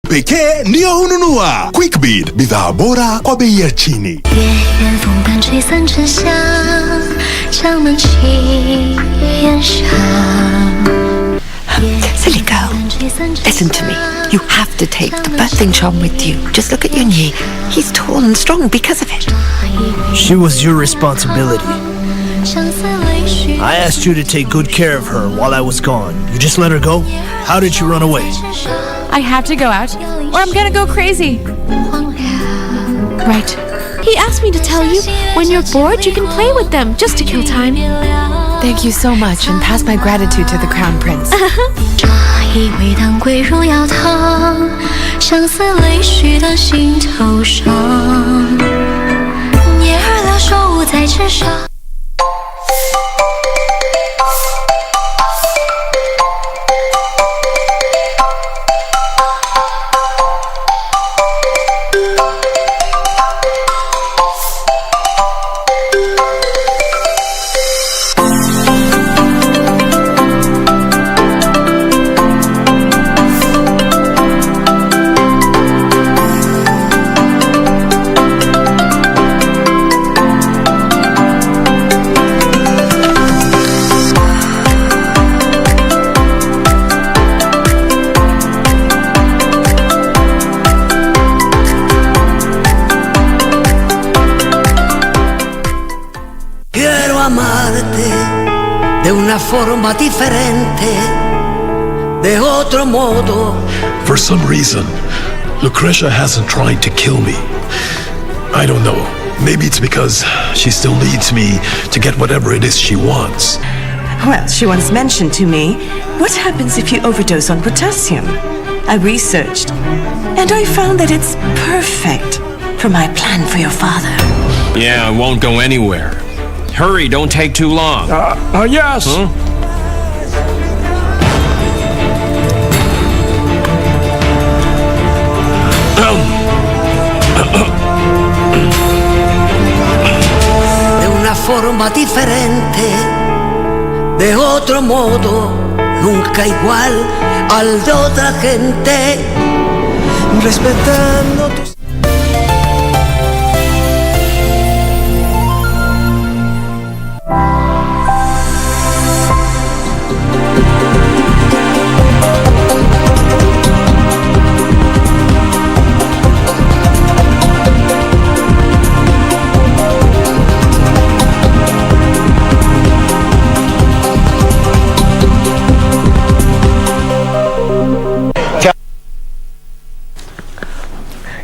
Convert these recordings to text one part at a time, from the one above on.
pekee ndio hununua. Quickbid, bidhaa bora kwa bei ya chini. Silly girl, listen to me. You have to take the birthing charm with you. Just look at Yunyi. He's tall and strong because of it. She was your responsibility. I asked you to take good care of her while I was gone. You just let her go? How did you run away? I have to go out, or I'm gonna go crazy. Right. He asked me to tell you, when you're bored, you can play with them, just to kill time. Thank you so much, and pass my gratitude to the Crown Prince. De una forma diferente, de otro modo. For some reason, Lucretia hasn't tried to kill me. I don't know. Maybe it's because she still needs me to get whatever it is she wants. Well, she once mentioned to me, what happens if you overdose on potassium? I researched, and I found that it's perfect for my plan for your father. Yeah, it won't go anywhere. Hurry, don't take too long. Yes. Huh? De una forma diferente, de otro modo, nunca igual al de otra gente. Respetando tus...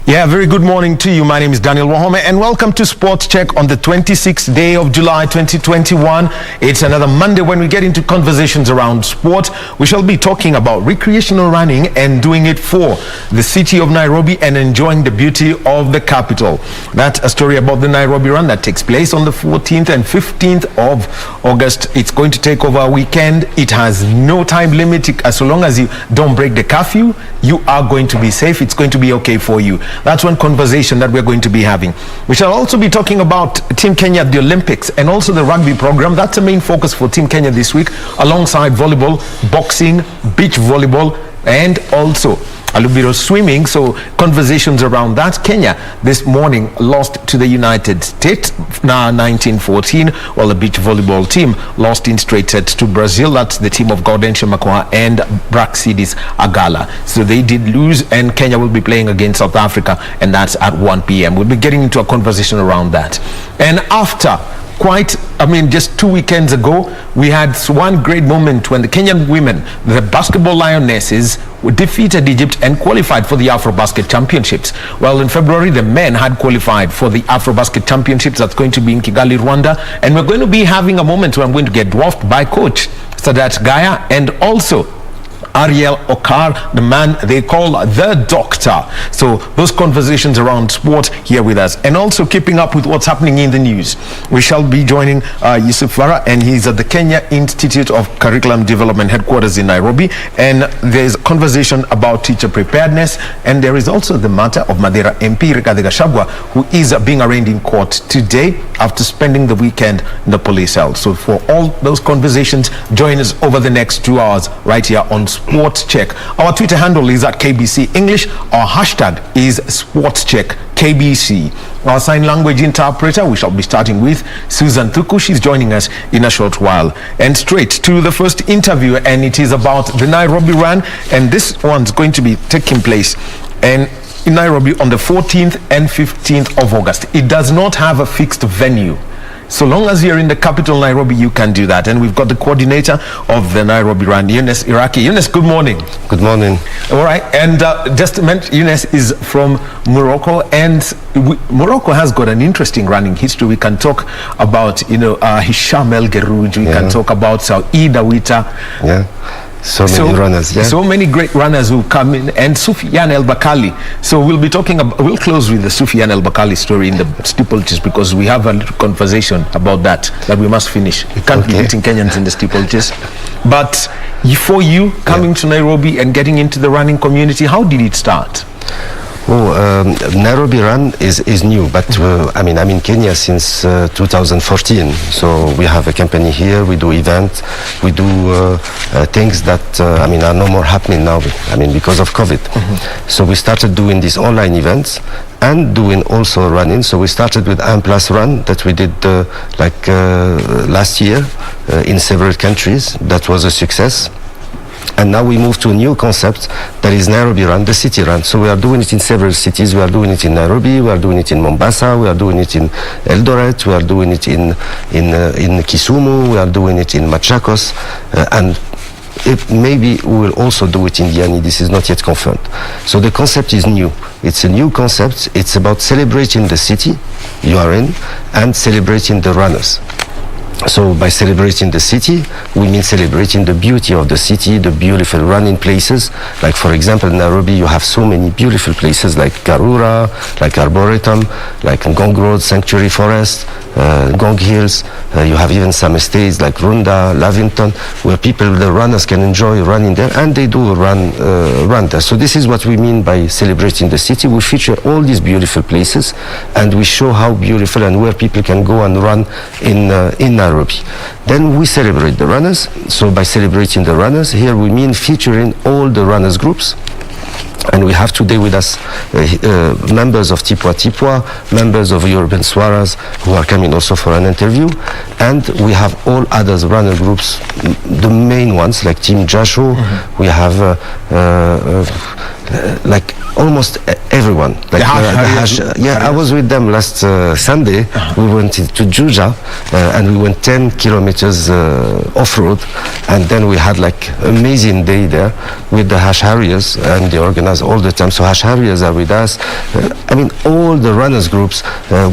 Yeah, very good morning to you. My name is Daniel Wahome and welcome to Sports Check on the 26th day of July 2021. It's another Monday when we get into conversations around sport. We shall be talking about recreational running and doing it for the city of Nairobi and enjoying the beauty of the capital. That's a story about the Nairobi Run that takes place on the 14th and 15th of August. It's going to take over a weekend. It has no time limit. As long as you don't break the curfew, you are going to be safe. It's going to be okay for you. That's one conversation that we're going to be having. We shall also be talking about Team Kenya at the Olympics and also the rugby program. That's the main focus for Team Kenya this week, alongside volleyball, boxing, beach volleyball, and also Alubiro swimming. So conversations around that. Kenya this morning lost to the United States 1914, while the beach volleyball team lost in straight sets to Brazil. That's the team of Gaudentia Makwa and Braxidis Agala. So they did lose, and Kenya will be playing against South Africa, and that's at 1 p.m. We'll be getting into a conversation around that. And after just 2 weekends ago, we had one great moment when the Kenyan women, the basketball lionesses, defeated Egypt and qualified for the AfroBasket Championships. Well, in February, the men had qualified for the AfroBasket Championships. That's going to be in Kigali, Rwanda. And we're going to be having a moment where I'm going to get dwarfed by Coach Sadat Gaya and also Ariel Okar, the man they call the Doctor. So those conversations around sport here with us, and also keeping up with what's happening in the news. We shall be joining Yusuf Farah, and he's at the Kenya Institute of Curriculum Development headquarters in Nairobi, and there's a conversation about teacher preparedness, and there is also the matter of Madera MP Rigathi Gachagua, who is being arraigned in court today after spending the weekend in the police cell. So for all those conversations, join us over the next 2 hours right here on Sport @SportsCheck. Our Twitter handle is @KBC English. Our hashtag is SportsCheck KBC. Our sign language interpreter, we shall be starting with Susan Thuku. She's joining us in a short while. And straight to the first interview, and it is about the Nairobi Run, and this one's going to be taking place in Nairobi on the 14th and 15th of August. It does not have a fixed venue. So long as you're in the capital, Nairobi, you can do that. And we've got the coordinator of the Nairobi Run, Yunus Iraki. Yunus, good morning. Good morning. All right. And just to mention, Yunus is from Morocco, and Morocco has got an interesting running history. We can talk about, Hisham El Gerouj. We can talk about Ida Wita. Yeah. So many runners, yeah. So many great runners who come in, and Soufiane El Bakali. So we'll close with the Soufiane El Bakali story in the steeplechase, because we have a little conversation about that we must finish. We can't be beating Kenyans in the steeplechase. But for you coming to Nairobi and getting into the running community, how did it start? Nairobi Run is new, but I'm in Kenya since 2014. So we have a company here. We do events. We do things that are no more happening now. Because of COVID. So we started doing these online events and doing also running. So we started with M+ Run that we did last year in several countries. That was a success. And now we move to a new concept that is Nairobi Run, the city run. So we are doing it in several cities. We are doing it in Nairobi, we are doing it in Mombasa, we are doing it in Eldoret, we are doing it in Kisumu, we are doing it in Machakos, and maybe we will also do it in Diani. This is not yet confirmed. So the concept is new. It's a new concept. It's about celebrating the city you are in and celebrating the runners. So by celebrating the city, we mean celebrating the beauty of the city, the beautiful running places. Like for example, in Nairobi, you have so many beautiful places like Karura, like Arboretum, like Ngong Road, Sanctuary Forest, Ngong Hills. You have even some estates like Runda, Lavington, where the runners can enjoy running there, and they do run there. So this is what we mean by celebrating the city. We feature all these beautiful places, and we show how beautiful and where people can go and run in Nairobi. Then we celebrate the runners. So by celebrating the runners, here we mean featuring all the runners groups. And we have today with us members of Tipwa, members of European Swaras, who are coming also for an interview. And we have all other runner groups, the main ones like Team Jasho. We have almost everyone. I was with them last Sunday. We went to Juja and we went 10 kilometers off-road, and then we had amazing day there with the Hash Harriers, and they organize all the time. So Hash Harriers are with us. All the runners groups.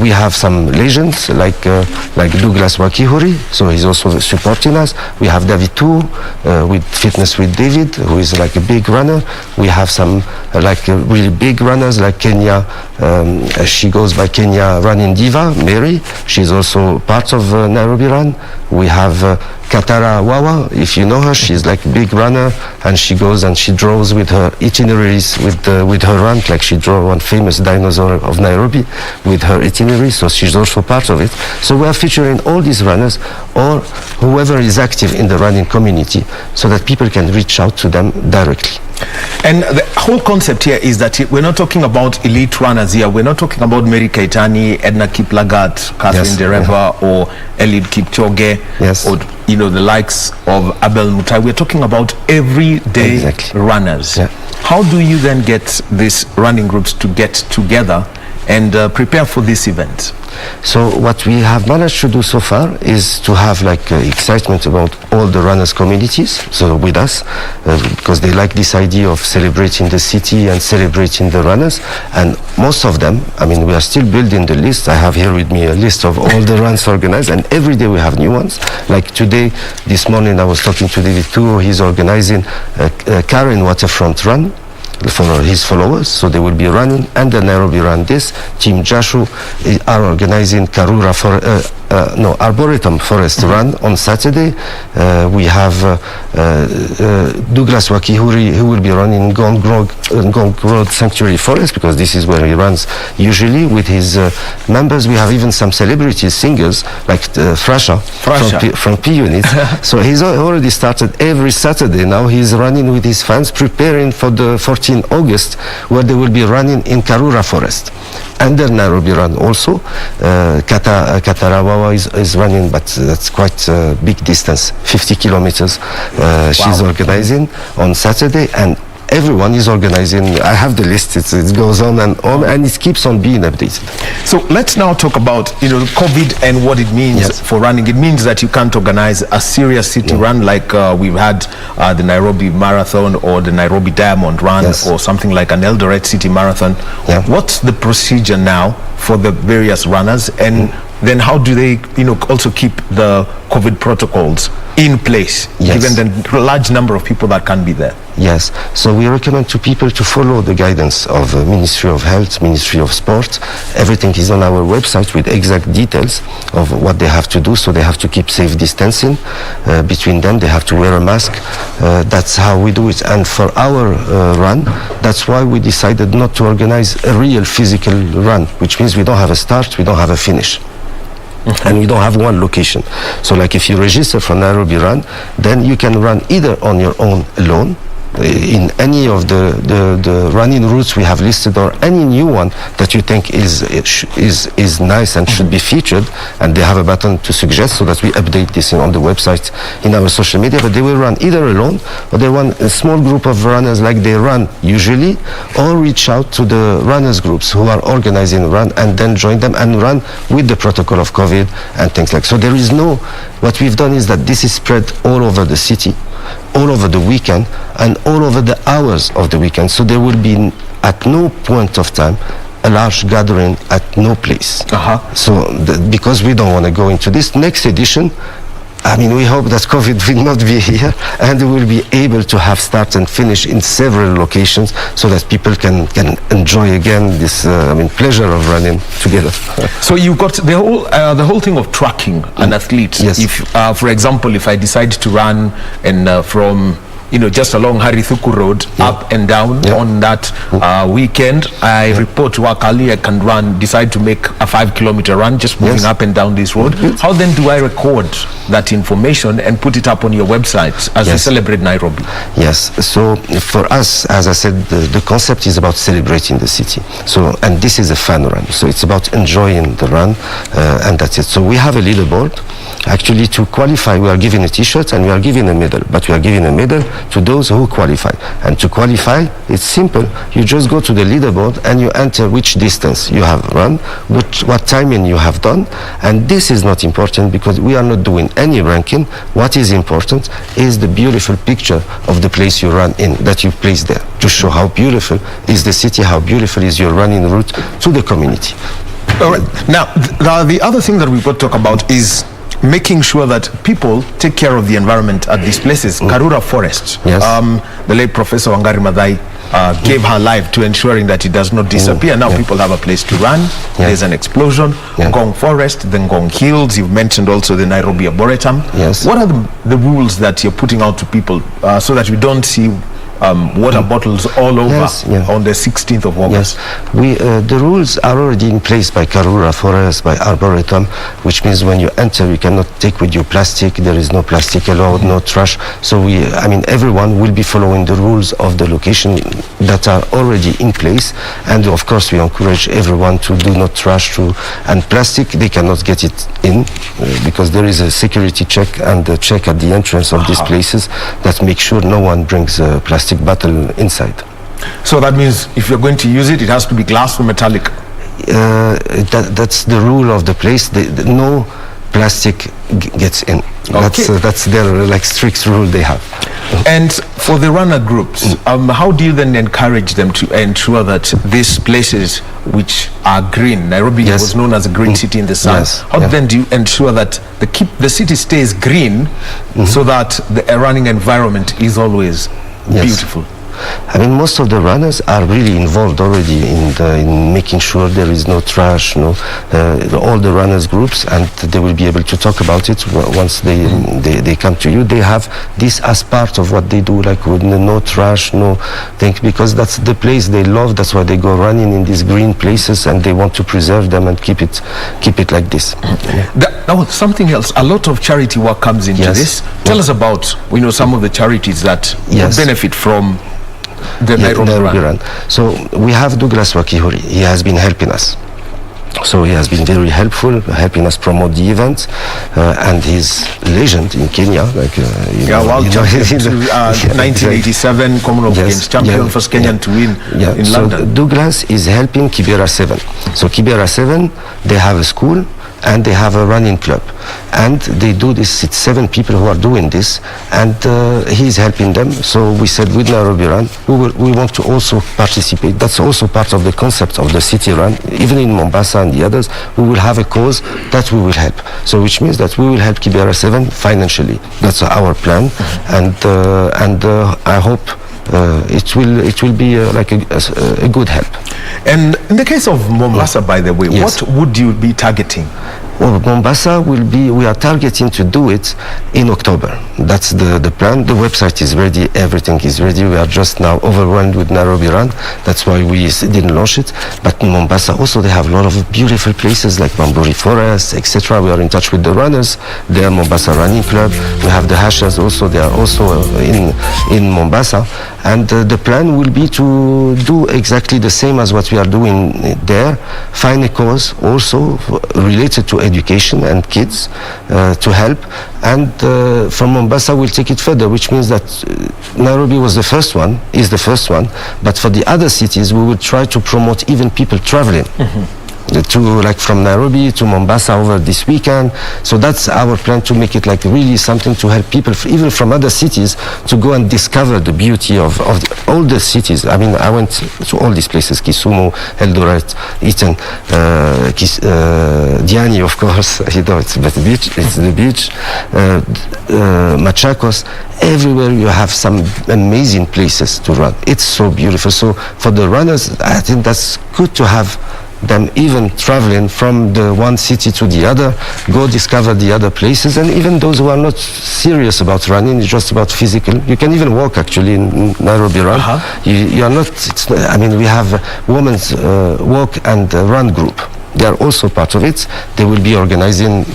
We have some legends like Douglas Wakihuri, so he's also supporting us. We have David Tu with Fitness with David, who is a big runner. We have some really big runners like Kenya. She goes by Kenya Running Diva, Mary. She's also part of Nairobi Run. We have Katara Wawa, if you know her. She's a big runner, and she goes and she draws with her itineraries with her run, she drew one famous dinosaur of Nairobi with her itinerary, so she's also part of it. So we are featuring all these runners or whoever is active in the running community, so that people can reach out to them directly. And the whole concept here is that we're not talking about elite runners here. We're not talking about Mary Keitany, Edna Kiplagat, Catherine Dereva, or Eliud Kipchoge, or the likes of Abel Mutai. We're talking about everyday runners. How do you then get these running groups to get together and prepare for this event? So what we have managed to do so far is to have excitement about all the runners communities, so with us, because they like this idea of celebrating the city and celebrating the runners. And most of them, we are still building the list. I have here with me a list of all the runs organized, and every day we have new ones. Like today, this morning I was talking to David Tu. He's organizing a Karen Waterfront Run for his followers, so they will be running, and the Nairobi Run. This Team Jashu are organizing Karura for Arboretum Forest Run on Saturday. We have Douglas Wakihuri, who will be running in Gong Road Sanctuary Forest, because this is where he runs usually with his members. We have even some celebrities, singers like Frasha from P Unit. So he's already started every Saturday now. He's running with his fans, preparing for the 14 August, where they will be running in Karura Forest. Under Nairobi Run also, Katarawawa is running, but that's quite a big distance, 50 kilometers. She's organizing on Saturday, and everyone is organizing. I have the list. It goes on, and it keeps on being updated. So let's now talk about COVID and what it means for running. It means that you can't organize a serious city run like we've had the Nairobi Marathon or the Nairobi Diamond Run or something like an Eldoret City Marathon. What's the procedure now for the various runners, and then how do they also keep the COVID protocols in place, given the large number of people that can be there? Yes, so we recommend to people to follow the guidance of Ministry of Health, Ministry of Sport. Everything is on our website with exact details of what they have to do. So they have to keep safe distancing between them. They have to wear a mask. That's how we do it. And for our run, that's why we decided not to organize a real physical run, which means we don't have a start, we don't have a finish. And we don't have one location. So like if you register for Nairobi Run, then you can run either on your own alone, in any of the running routes we have listed, or any new one that you think is nice and should be featured, and they have a button to suggest, so that we update this on the website, in our social media. But they will run either alone, or they run a small group of runners like they run usually, or reach out to the runners groups who are organizing run, and then join them and run with the protocol of COVID and things like. So there is what we've done is that this is spread all over the city, all over the weekend, and all over the hours of the weekend. So there will be at no point of time a large gathering at no place. So because we don't want to go into this next edition, I mean, we hope that COVID will not be here, and we will be able to have start and finish in several locations, so that people can enjoy again this pleasure of running together. So you've got the whole thing of tracking an athlete. Yes. If, for example, if I decide to run from just along Harithuku Road, up and down on that weekend, I report to Akali, I can decide to make a 5-kilometer run, just moving up and down this road. How then do I record that information and put it up on your website as we celebrate Nairobi? Yes, so for us, as I said, the concept is about celebrating the city. So, and this is a fun run, so it's about enjoying the run, and that's it. So we have a leaderboard. Actually, to qualify, we are giving a t-shirt and we are giving a medal, but we are giving a medal to those who qualify. And to qualify, it's simple. You just go to the leaderboard and you enter which distance you have run, what timing you have done. And this is not important, because we are not doing any ranking. What is important is the beautiful picture of the place you run in, that you place there, to show how beautiful is the city, how beautiful is your running route to the community. All right. Now, the other thing that we've got to talk about is making sure that people take care of the environment at these places. Karura Forest, the late Professor Wangari Maathai gave her life to ensuring that it does not disappear. Now people have a place to run. There's an explosion. Ngong Forest, the Ngong Hills. You've mentioned also the Nairobi Arboretum. What are the rules that you're putting out to people so that we don't see water bottles all over on the 16th of August? The rules are already in place by Karura Forest, by Arboretum, which means when you enter, you cannot take with you plastic. There is no plastic allowed, no trash. So everyone will be following the rules of the location that are already in place. And of course, we encourage everyone to do not trash and plastic. They cannot get it in because there is a security check and a check at the entrance of these places that make sure no one brings plastic bottle inside. So that means if you're going to use it, it has to be glass or metallic? That's the rule of the place. No plastic gets in. That's their strict rule they have. And for the runner groups, how do you then encourage them to ensure that these places which are green, Nairobi was known as a green city in the sun, how then do you ensure that the city stays green so that the running environment is always beautiful? I mean, most of the runners are really involved already in making sure there is no trash, all the runners groups, and they will be able to talk about it once they come to you. They have this as part of what they do, like with no trash, no thing, because that's the place they love. That's why they go running in these green places, and they want to preserve them and keep it like this. Something else, a lot of charity work comes into this. Tell us about some of the charities that benefit from the Nairobi Run. So we have Douglas Wakihuri. He has been helping us. So he has been very helpful, helping us promote the event, and he's legend in Kenya. World champion, 1987 Commonwealth Games champion, first Kenyan to win in London. So Douglas is helping Kibera 7. So Kibera 7, they have a school and they have a running club, and they do this. It's 7 people who are doing this, and he's helping them. So we said with Nairobi Run, we want to also participate. That's also part of the concept of the city run. Even in Mombasa and the others, we will have a cause that we will help. So which means that we will help Kibera 7 financially. That's our plan, and I hope it will be like a good help. And in the case of Mombasa, by the way, what would you be targeting? Well, Mombasa we are targeting to do it in October. That's the plan. The website is ready, everything is ready. We are just now overwhelmed with Nairobi Run. That's why we didn't launch it. But in Mombasa also they have a lot of beautiful places like Bamburi Forest, etc. We are in touch with the runners. They are Mombasa Running Club. We have the Hashas also. They are also in Mombasa. And the plan will be to do exactly the same as what we are doing there. Find a cause also related to education and kids to help, and from Mombasa we'll take it further, which means that Nairobi is the first one, but for the other cities we will try to promote even people traveling. To like from Nairobi to Mombasa over this weekend. So that's our plan, to make it like really something to help people even from other cities to go and discover the beauty of all the cities. I mean, I went to all these places: Kisumu, Eldoret, Eton, Diani, of course. It's the beach. Machakos. Everywhere you have some amazing places to run. It's so beautiful. So for the runners, I think that's good to have them even traveling from the one city to the other, go discover the other places. And even those who are not serious about running, it's just about physical. You can even walk actually in Nairobi Run. You are not, I mean, we have women's walk and run group. They are also part of it. They will be organizing,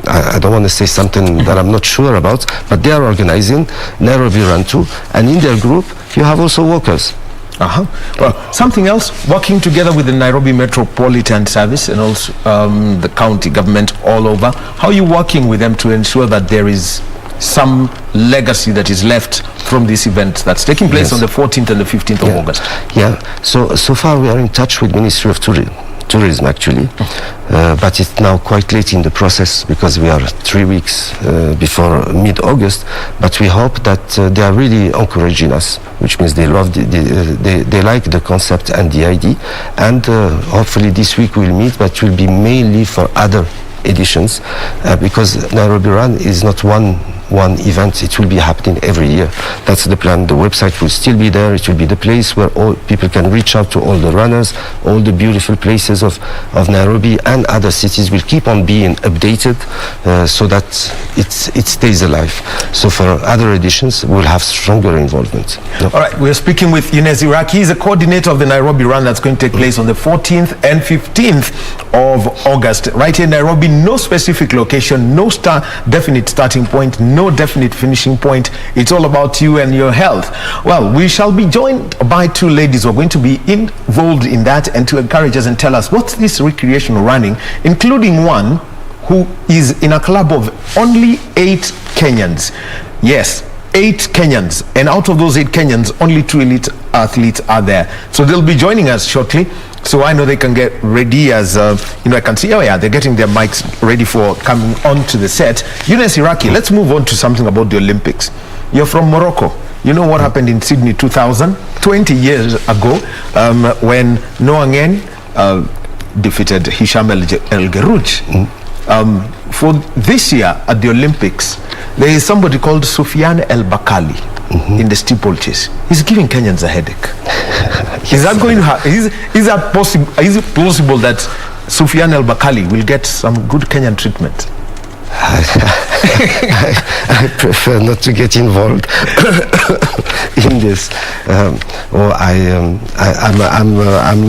I don't want to say something that I'm not sure about, but they are organizing Nairobi Run too. And in their group, you have also walkers. Well, something else, working together with the Nairobi Metropolitan Service and also the county government all over. How are you working with them to ensure that there is some legacy that is left from this event that's taking place on the 14th and the 15th of August? Yeah, so far we are in touch with Ministry of Tourism actually, but it's now quite late in the process because we are 3 weeks before mid-August. But we hope that they are really encouraging us, which means they love they like the concept and the idea. And hopefully this week we'll meet, but it will be mainly for other editions because Nairobi Run is not one event. It will be happening every year. That's the plan. The website will still be there. It will be the place where all people can reach out to all the runners. All the beautiful places of Nairobi and other cities will keep on being updated so that it stays alive. So for other editions we'll have stronger involvement. All right, we're speaking with Younes Iraqi. He's a coordinator of the Nairobi Run that's going to take place on the 14th and 15th of August right here in Nairobi. No specific location, no definite starting point, no definite finishing point. It's all about you and your health. Well, we shall be joined by 2 ladies who are going to be involved in that and to encourage us and tell us what's this recreational running, including one who is in a club of only 8 Kenyans. Yes, 8 Kenyans, and out of those 8 Kenyans, only 2 elite athletes are there. So they'll be joining us shortly. So I know they can get ready as, I can see, they're getting their mics ready for coming onto the set. Younes Iraqi, let's move on to something about the Olympics. You're from Morocco. You know what happened in Sydney 2000, 20 years ago, when Noah Ngen defeated Hisham El Gerouj. For this year at the Olympics, there is somebody called Soufiane El Bakali. in the steeplechase. He's giving Kenyans a headache. Is that going to is that possible? Is it possible that Sufyan al-Bakali will get some good Kenyan treatment? I prefer not to get involved in this. I'm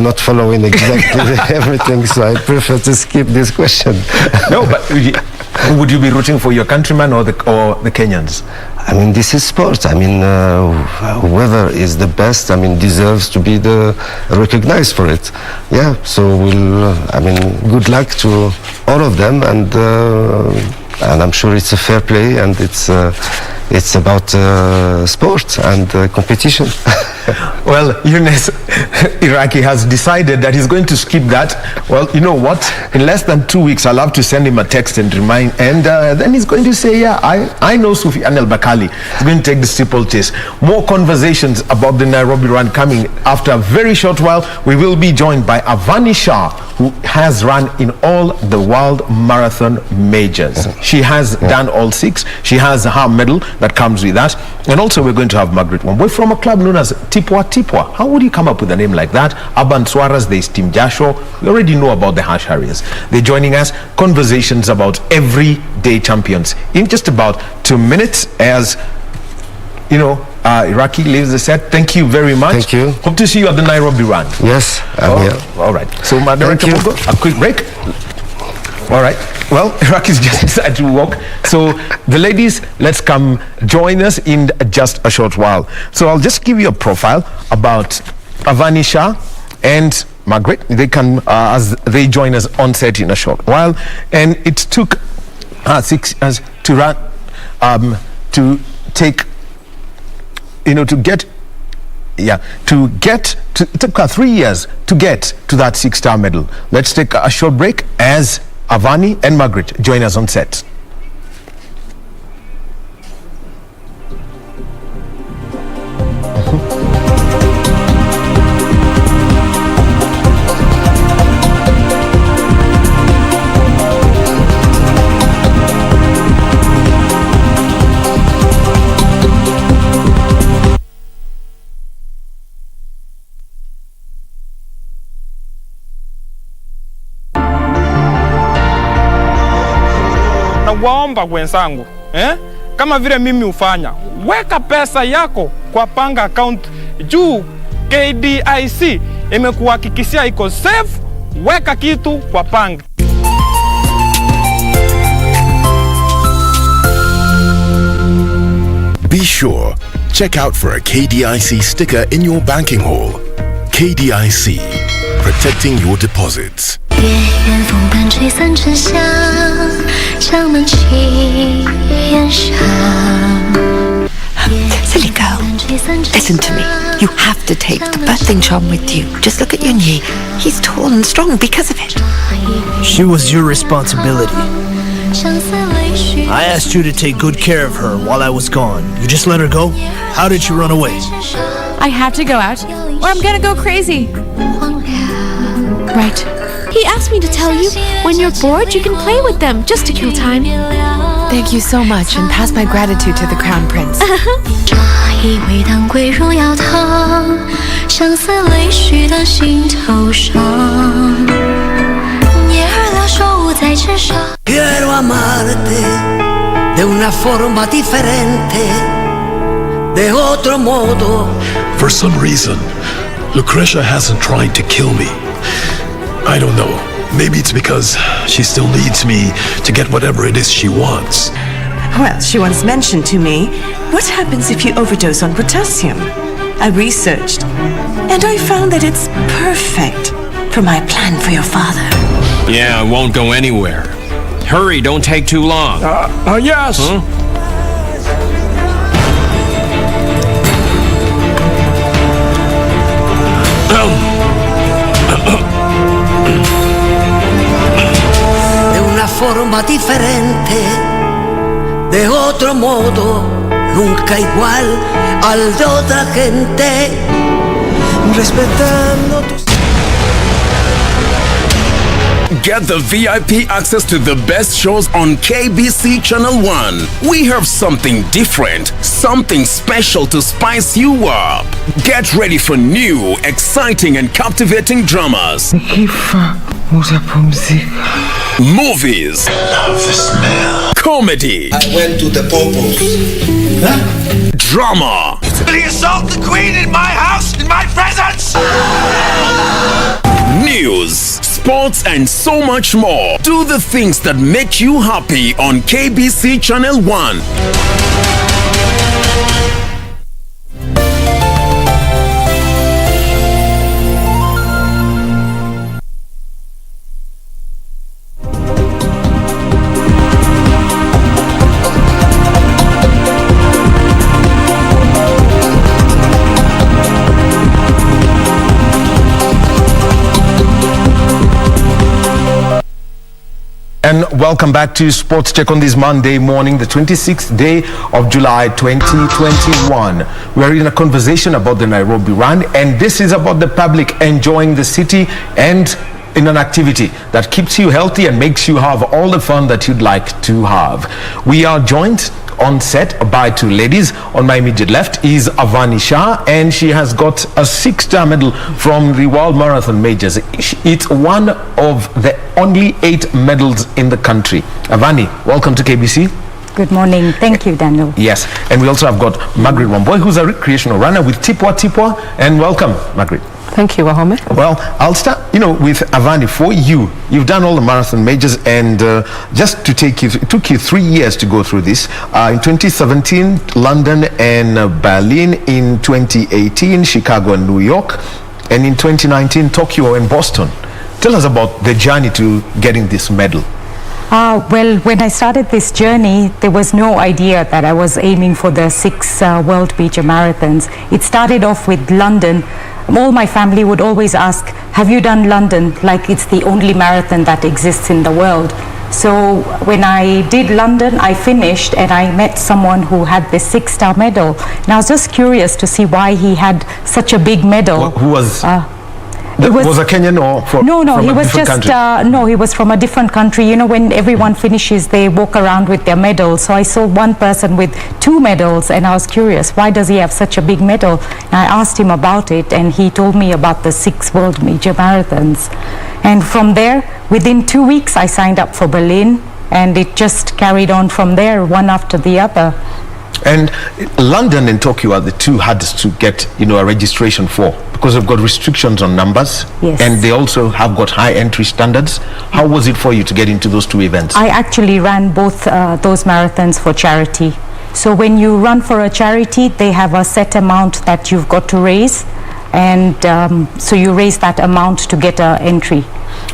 not following exactly everything, so I prefer to skip this question. No, but would you be rooting for your countrymen or the Kenyans? I mean, this is sport. I mean, whoever is the best, I mean, deserves to be recognized for it. Yeah. So good luck to all of them, and I'm sure it's a fair play, and it's about sport and competition. Well, Yunus Iraqi has decided that he's going to skip that. Well, you know what? In less than 2 weeks, I'll have to send him a text and remind, and then he's going to say, yeah, I know Sufyan al-Bakali. He's going to take the steeplechase. More conversations about the Nairobi run coming after a very short while. We will be joined by Avani Shah, who has run in all the world marathon majors. She has done all 6. She has her medal that comes with that. And also we're going to have Margaret Wambwe from a club known as Tipwa. How would you come up with a name like that? Aban Suarez, there's Tim Jasho. We already know about the Hash Harriers. They're joining us. Conversations about everyday champions in just about 2 minutes, as you know, Iraqi leaves the set. Thank you very much. Thank you. Hope to see you at the Nairobi run. Yes, I'm here. All right. So my director will go. A quick break. All right. Well, Iraqi's just decided to walk. So the ladies, let's come join us in just a short while. So I'll just give you a profile about Avani Shah and Margaret. They can, as they join us on set in a short while. And it took 6 years to run, to take, it took 3 years to get to that 6-star medal. Let's take a short break as Avani and Margaret join us on set. Waomba wenzangu, kama vile mimi ufanya, weka pesa yako kwa panga account juu KDIC imekuhakikishia iko safe. Weka kitu kwa panga. Be sure, check out for a KDIC sticker in your banking hall. KDIC, protecting your deposits. Silly girl, listen to me. You have to take the birthing charm with you. Just look at Yunyi. He's tall and strong because of it. She was your responsibility. I asked you to take good care of her while I was gone. You just let her go? How did she run away? I have to go out, or I'm gonna go crazy. Right. He asked me to tell you, when you're bored, you can play with them, just to kill time. Thank you so much, and pass my gratitude to the Crown Prince. Quiero amarte de una forma diferente, de otro modo. For some reason, Lucretia hasn't tried to kill me. I don't know. Maybe it's because she still needs me to get whatever it is she wants. Well, she once mentioned to me, what happens if you overdose on potassium? I researched, and I found that it's perfect for my plan for your father. Yeah, it won't go anywhere. Hurry, don't take too long. Yes. Huh? De una forma diferente, de otro modo, nunca igual al de otra gente, respetando tus... get the VIP access to the best shows on KBC Channel 1. We have something different, something special to spice you up. Get ready for new, exciting and captivating dramas. Movies. I love the smell. Comedy. I went to the Popos. Huh? Drama. Did he assault the Queen in my house, in my presence? News, sports and so much more. Do the things that make you happy on KBC Channel 1. And welcome back to Sports Check on this Monday morning, the 26th day of July 2021. We're in a conversation about the Nairobi Run, and this is about the public enjoying the city and in an activity that keeps you healthy and makes you have all the fun that you'd like to have. We are joined on set by two ladies. On my immediate left is Avani Shah, and she has got a 6-star medal from the World Marathon Majors. It's one of the only 8 medals in the country. Avani, welcome to KBC. Good morning. Thank you, Daniel. Yes, and we also have got Margaret Wamboy, who's a recreational runner with Tipwa Tipwa, and welcome, Margaret. Thank you, Wahome. Well, I'll start, with Avani. For you, you've done all the marathon majors, and just to take you, it took you 3 years to go through this. In 2017, London and Berlin. In 2018, Chicago and New York. And in 2019, Tokyo and Boston. Tell us about the journey to getting this medal. Well, when I started this journey, there was no idea that I was aiming for the 6 World Major Marathons. It started off with London. All my family would always ask, have you done London? Like it's the only marathon that exists in the world. So when I did London, I finished and I met someone who had the 6-star medal. And I was just curious to see why he had such a big medal. Who was... was a Kenyan or from he a was different just country? He was from a different country. When everyone finishes, they walk around with their medals. So I saw one person with 2 medals, and I was curious, why does he have such a big medal? And I asked him about it, and he told me about the 6 World Major Marathons. And from there, within 2 weeks, I signed up for Berlin, and it just carried on from there, one after the other. And London and Tokyo are the two hardest to get, a registration for, because they've got restrictions on numbers. Yes. And they also have got high entry standards. How was it for you to get into those 2 events? I actually ran both those marathons for charity. So when you run for a charity, they have a set amount that you've got to raise. And so you raise that amount to get an entry.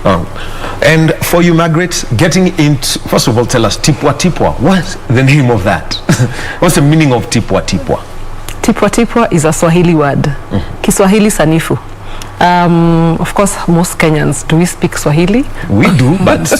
Oh. And for you, Margaret, getting into, first of all, tell us, Tipwa Tipwa, what's the name of that? What's the meaning of Tipwa Tipwa? Tipwa Tipwa is a Swahili word. Kiswahili sanifu. Of course, most Kenyans, do we speak Swahili? We do, but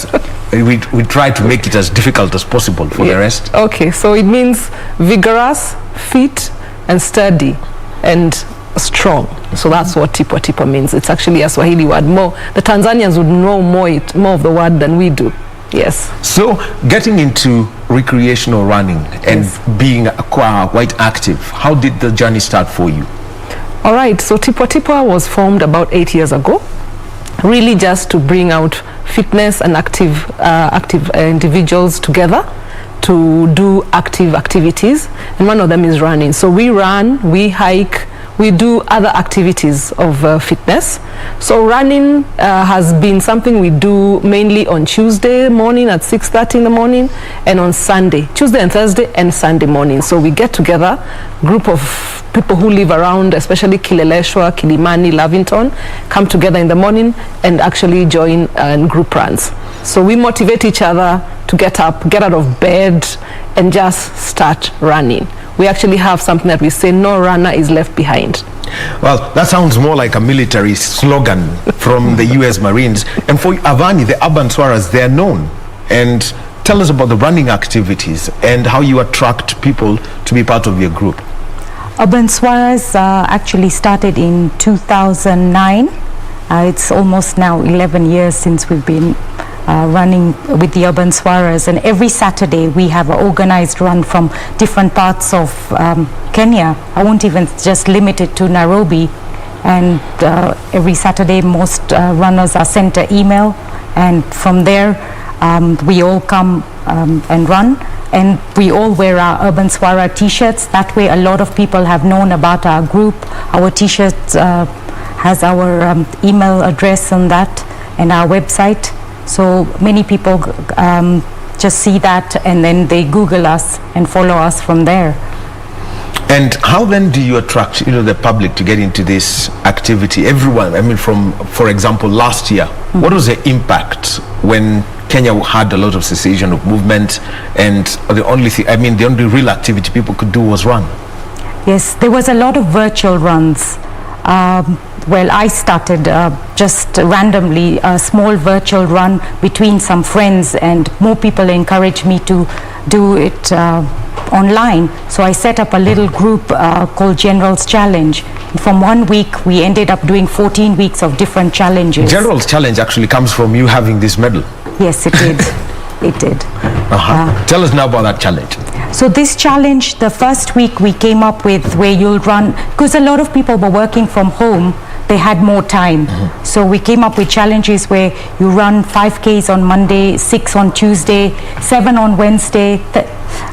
we try to make it as difficult as possible for the rest. Okay, so it means vigorous, fit, and sturdy, and strong. So that's what Tipwa Tipwa means. It's actually a Swahili word. The Tanzanians would know more of the word than we do. Yes. So getting into recreational running and being quite active, how did the journey start for you? All right, so Tipwa Tipwa was formed about 8 years ago, really just to bring out fitness and active individuals together to do active activities, and one of them is running. So we run, we hike, we do other activities of fitness. So running has been something we do mainly on Tuesday morning at 6:30 in the morning, and on Sunday, Tuesday and Thursday and Sunday morning. So we get together, group of people who live around, especially Kileleshwa, Kilimani, Lavington, come together in the morning and actually join group runs. So we motivate each other to get up, get out of bed, and just start running. We actually have something that we say, no runner is left behind. Well, that sounds more like a military slogan from the US Marines. And for Avani, the urban swarers, they're known. And tell us about the running activities and how you attract people to be part of your group. Urban Swarers actually started in 2009. It's almost now 11 years since we've been running with the Urban Swarers, and every Saturday we have an organized run from different parts of Kenya. I won't even just limit it to Nairobi. And every Saturday most runners are sent an email, and from there we all come and run, and we all wear our Urban Swarer t-shirts. That way a lot of people have known about our group. Our t-shirts has our email address on that and our website, so many people just see that and then they Google us and follow us from there. And how then do you attract, the public to get into this activity? Everyone, I mean, for example, last year, what was the impact when Kenya had a lot of cessation of movement, and the only real activity people could do was run? Yes, there was a lot of virtual runs. Well, I started just randomly a small virtual run between some friends, and more people encouraged me to do it online. So I set up a little group called General's Challenge. And from 1 week, we ended up doing 14 weeks of different challenges. General's Challenge actually comes from you having this medal. Yes, it did. It did. Tell us now about that challenge. So this challenge, the first week we came up with where you'll run, because a lot of people were working from home, they had more time. So we came up with challenges where you run 5Ks on Monday, 6 on Tuesday, 7 on Wednesday,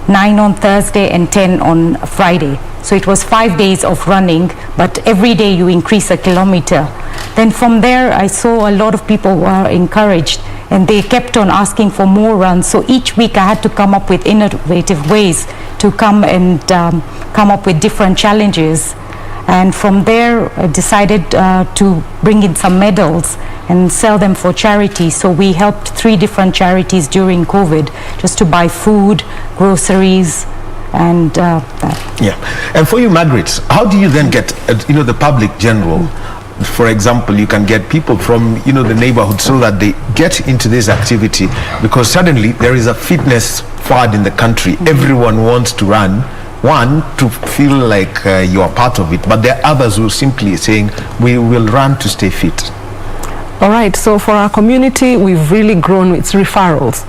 9 on Thursday, and 10 on Friday. So it was 5 days of running, but every day you increase a kilometer. Then from there I saw a lot of people were encouraged, and they kept on asking for more runs. So each week I had to come up with innovative ways to come up with different challenges. And from there I decided to bring in some medals and sell them for charity. So we helped 3 different charities during COVID, just to buy food, groceries, and that. Yeah. And for you, Margaret, how do you then get the public general? For example, you can get people from the neighborhood so that they get into this activity, because suddenly there is a fitness fad in the country. Everyone wants to run, one, to feel like you are part of it, but there are others who simply saying we will run to stay fit. All right, so for our community, we've really grown with referrals.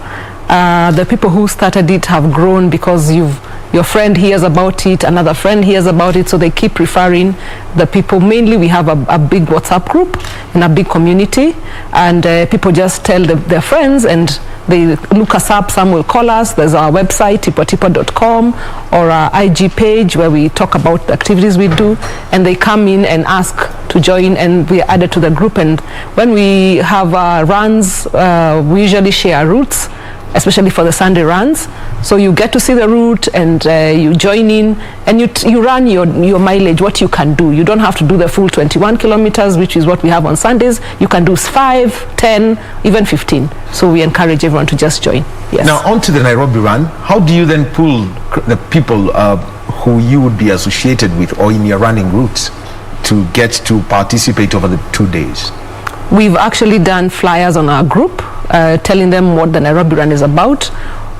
The people who started it have grown because your friend hears about it, another friend hears about it, so they keep referring the people. Mainly we have a big WhatsApp group and a big community, and people just tell their friends, and they look us up. Some will call us. There's our website, tipotipo.com, or our IG page where we talk about the activities we do, and they come in and ask to join, and we are added to the group. And when we have runs, we usually share routes, especially for the Sunday runs. So you get to see the route, and you join in, and you run your mileage, what you can do. You don't have to do the full 21 kilometers, which is what we have on Sundays. You can do 5, 10, even 15. So we encourage everyone to just join. Yes. Now on to the Nairobi run. How do you then pull the people who you would be associated with or in your running routes to get to participate over the 2 days? We've actually done flyers on our group, telling them what the Nairobi Run is about.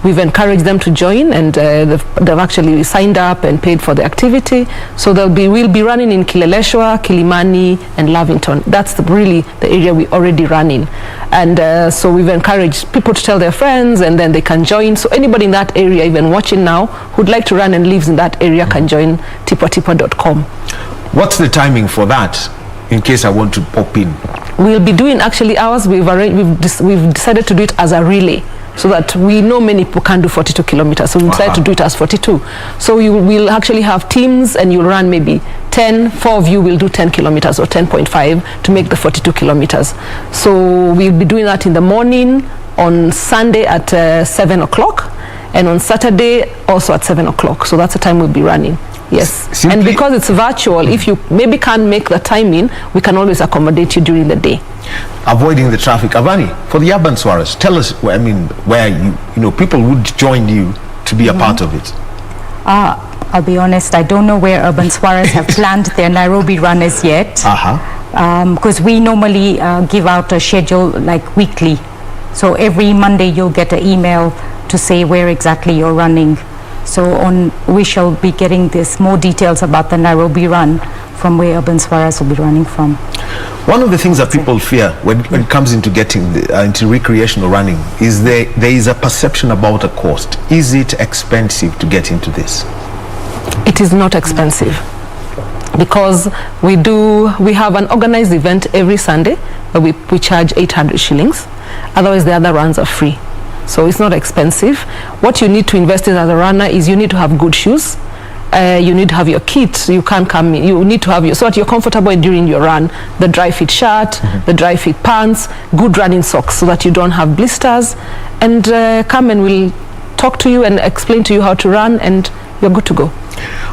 We've encouraged them to join, and they've actually signed up and paid for the activity. So we'll be running in Kileleshwa, Kilimani, and Lavington. That's really the area we already run in. And so we've encouraged people to tell their friends, and then they can join. So anybody in that area, even watching now, who'd like to run and lives in that area can join tipotipo.com. What's the timing for that, in case I want to pop in? We'll be doing actually ours. We've decided to do it as a relay, so that we know many people can do 42 kilometers. So we decided to do it as 42. So we'll actually have teams, and you'll run maybe 10, 4 of you will do 10 kilometers or 10.5 to make the 42 kilometers. So we'll be doing that in the morning on Sunday at 7 o'clock, and on Saturday also at 7 o'clock. So that's the time we'll be running. Yes. And because it's virtual, if you maybe can't make the time in, we can always accommodate you during the day. Avoiding the traffic. Avani, for the Urban Swarers, tell us, where people would join you to be a part of it. I'll be honest, I don't know where Urban Swarers have planned their Nairobi run as yet. Because we normally give out a schedule like weekly. So every Monday you'll get an email to say where exactly you're running. So we shall be getting more details about the Nairobi run from where Urban Swarers will be running from. One of the things that people fear when it comes into getting into recreational running is there is a perception about a cost. Is it expensive to get into this? It is not expensive, because we have an organized event every Sunday where we charge 800 shillings. Otherwise the other runs are free. So it's not expensive. What you need to invest in as a runner is you need to have good shoes. You need to have your kit. You can't come in. You need to have so that you're comfortable during your run. The dry fit shirt, the dry fit pants, good running socks so that you don't have blisters. And come and we'll talk to you and explain to you how to run, and you're good to go.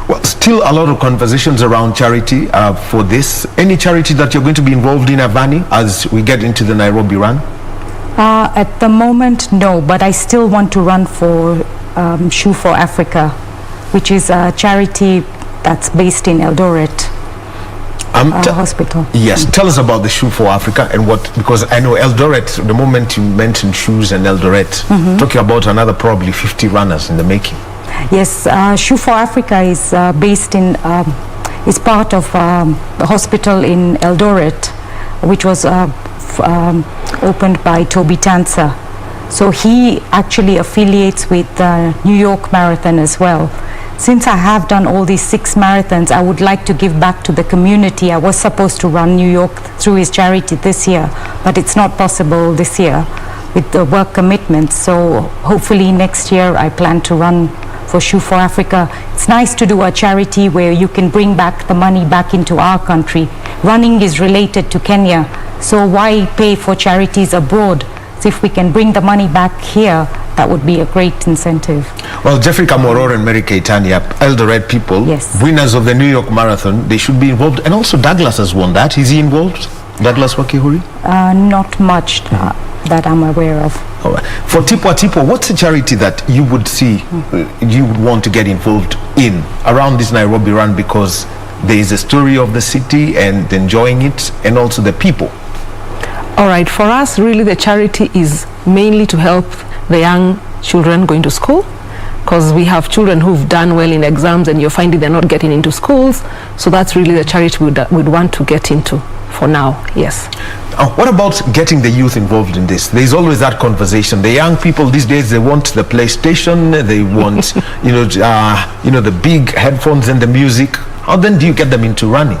Well, still a lot of conversations around charity for this. Any charity that you're going to be involved in, Avani, as we get into the Nairobi run? At the moment, no, but I still want to run for Shoe for Africa, which is a charity that's based in Eldoret Hospital. Yes, tell us about the Shoe for Africa and what, because I know Eldoret, the moment you mentioned shoes and Eldoret, talking about another probably 50 runners in the making. Yes, Shoe for Africa is based in, is part of the hospital in Eldoret, which was opened by Toby Tanser. So he actually affiliates with New York Marathon as well. Since I have done all these 6 marathons, I would like to give back to the community. I was supposed to run New York through his charity this year, but it's not possible this year with the work commitments. So hopefully next year I plan to run for Shoe for Africa. It's nice to do a charity where you can bring back the money back into our country. Running is related to Kenya, so why pay for charities abroad? So if we can bring the money back here, that would be a great incentive. Well, Jeffrey Kamoror and Mary Keitania, Eldoret people, winners of the New York Marathon, they should be involved. And also Douglas has won that. Is he involved? Douglas Wakihuri? Not much that I'm aware of. All right. For Tipwa Tipwa, what's a charity that you would see you would want to get involved in around this Nairobi run, because there is a story of the city and enjoying it, and also the people? All right, for us, really the charity is mainly to help the young children going to school, because we have children who've done well in exams and you're finding they're not getting into schools. So that's really the charity we'd want to get into for now, yes. What about getting the youth involved in this? There's always that conversation. The young people these days, they want the PlayStation, they want, the big headphones and the music. How then do you get them into running?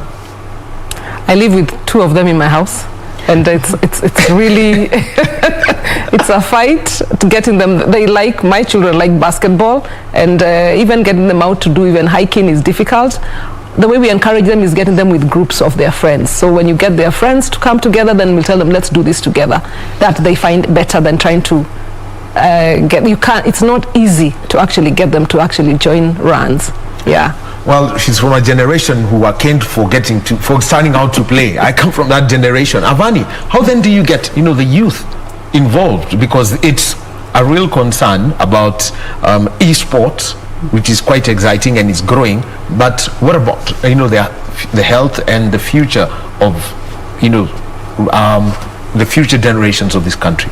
I live with 2 of them in my house. And it's really it's a fight to getting them. My children like basketball, and even getting them out to do even hiking is difficult. The way we encourage them is getting them with groups of their friends. So when you get their friends to come together, then we'll tell them, let's do this together. That they find better than trying to it's not easy to actually get them to actually join runs. Yeah. Well, she's from a generation who are keen for starting out to play. I come from that generation. Avani, how then do you get, the youth involved? Because it's a real concern about e-sports, which is quite exciting and it's growing. But what about, the health and the future of, the future generations of this country?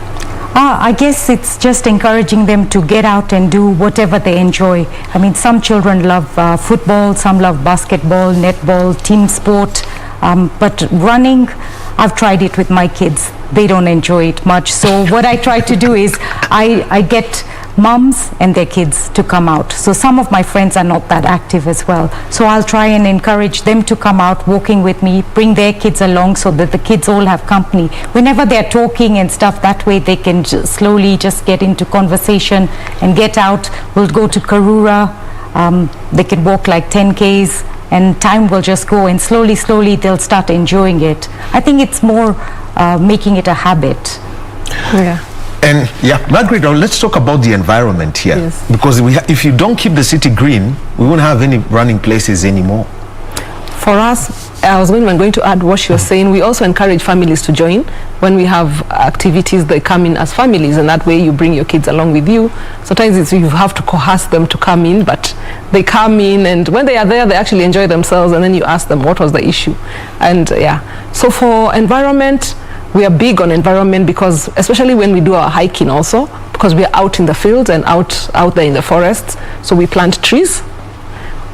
I guess it's just encouraging them to get out and do whatever they enjoy. I mean, some children love football, some love basketball, netball, team sport. But running, I've tried it with my kids. They don't enjoy it much. So what I try to do is I get mums and their kids to come out. So some of my friends are not that active as well. So I'll try and encourage them to come out walking with me, bring their kids along so that the kids all have company. Whenever they're talking and stuff, that way they can slowly just get into conversation and get out. We'll go to Karura. They can walk like 10 Ks and time will just go, and slowly they'll start enjoying it. I think it's more making it a habit. Yeah. And Margaret, let's talk about the environment here. Yes. Because if you don't keep the city green, we won't have any running places anymore. For us, I was going to add what she was saying. We also encourage families to join. When we have activities, they come in as families, and that way you bring your kids along with you. Sometimes you have to coerce them to come in, but they come in, and when they are there, they actually enjoy themselves, and then you ask them what was the issue. And so for environment, we are big on environment, because especially when we do our hiking also, because we are out in the fields and out there in the forests, so we plant trees.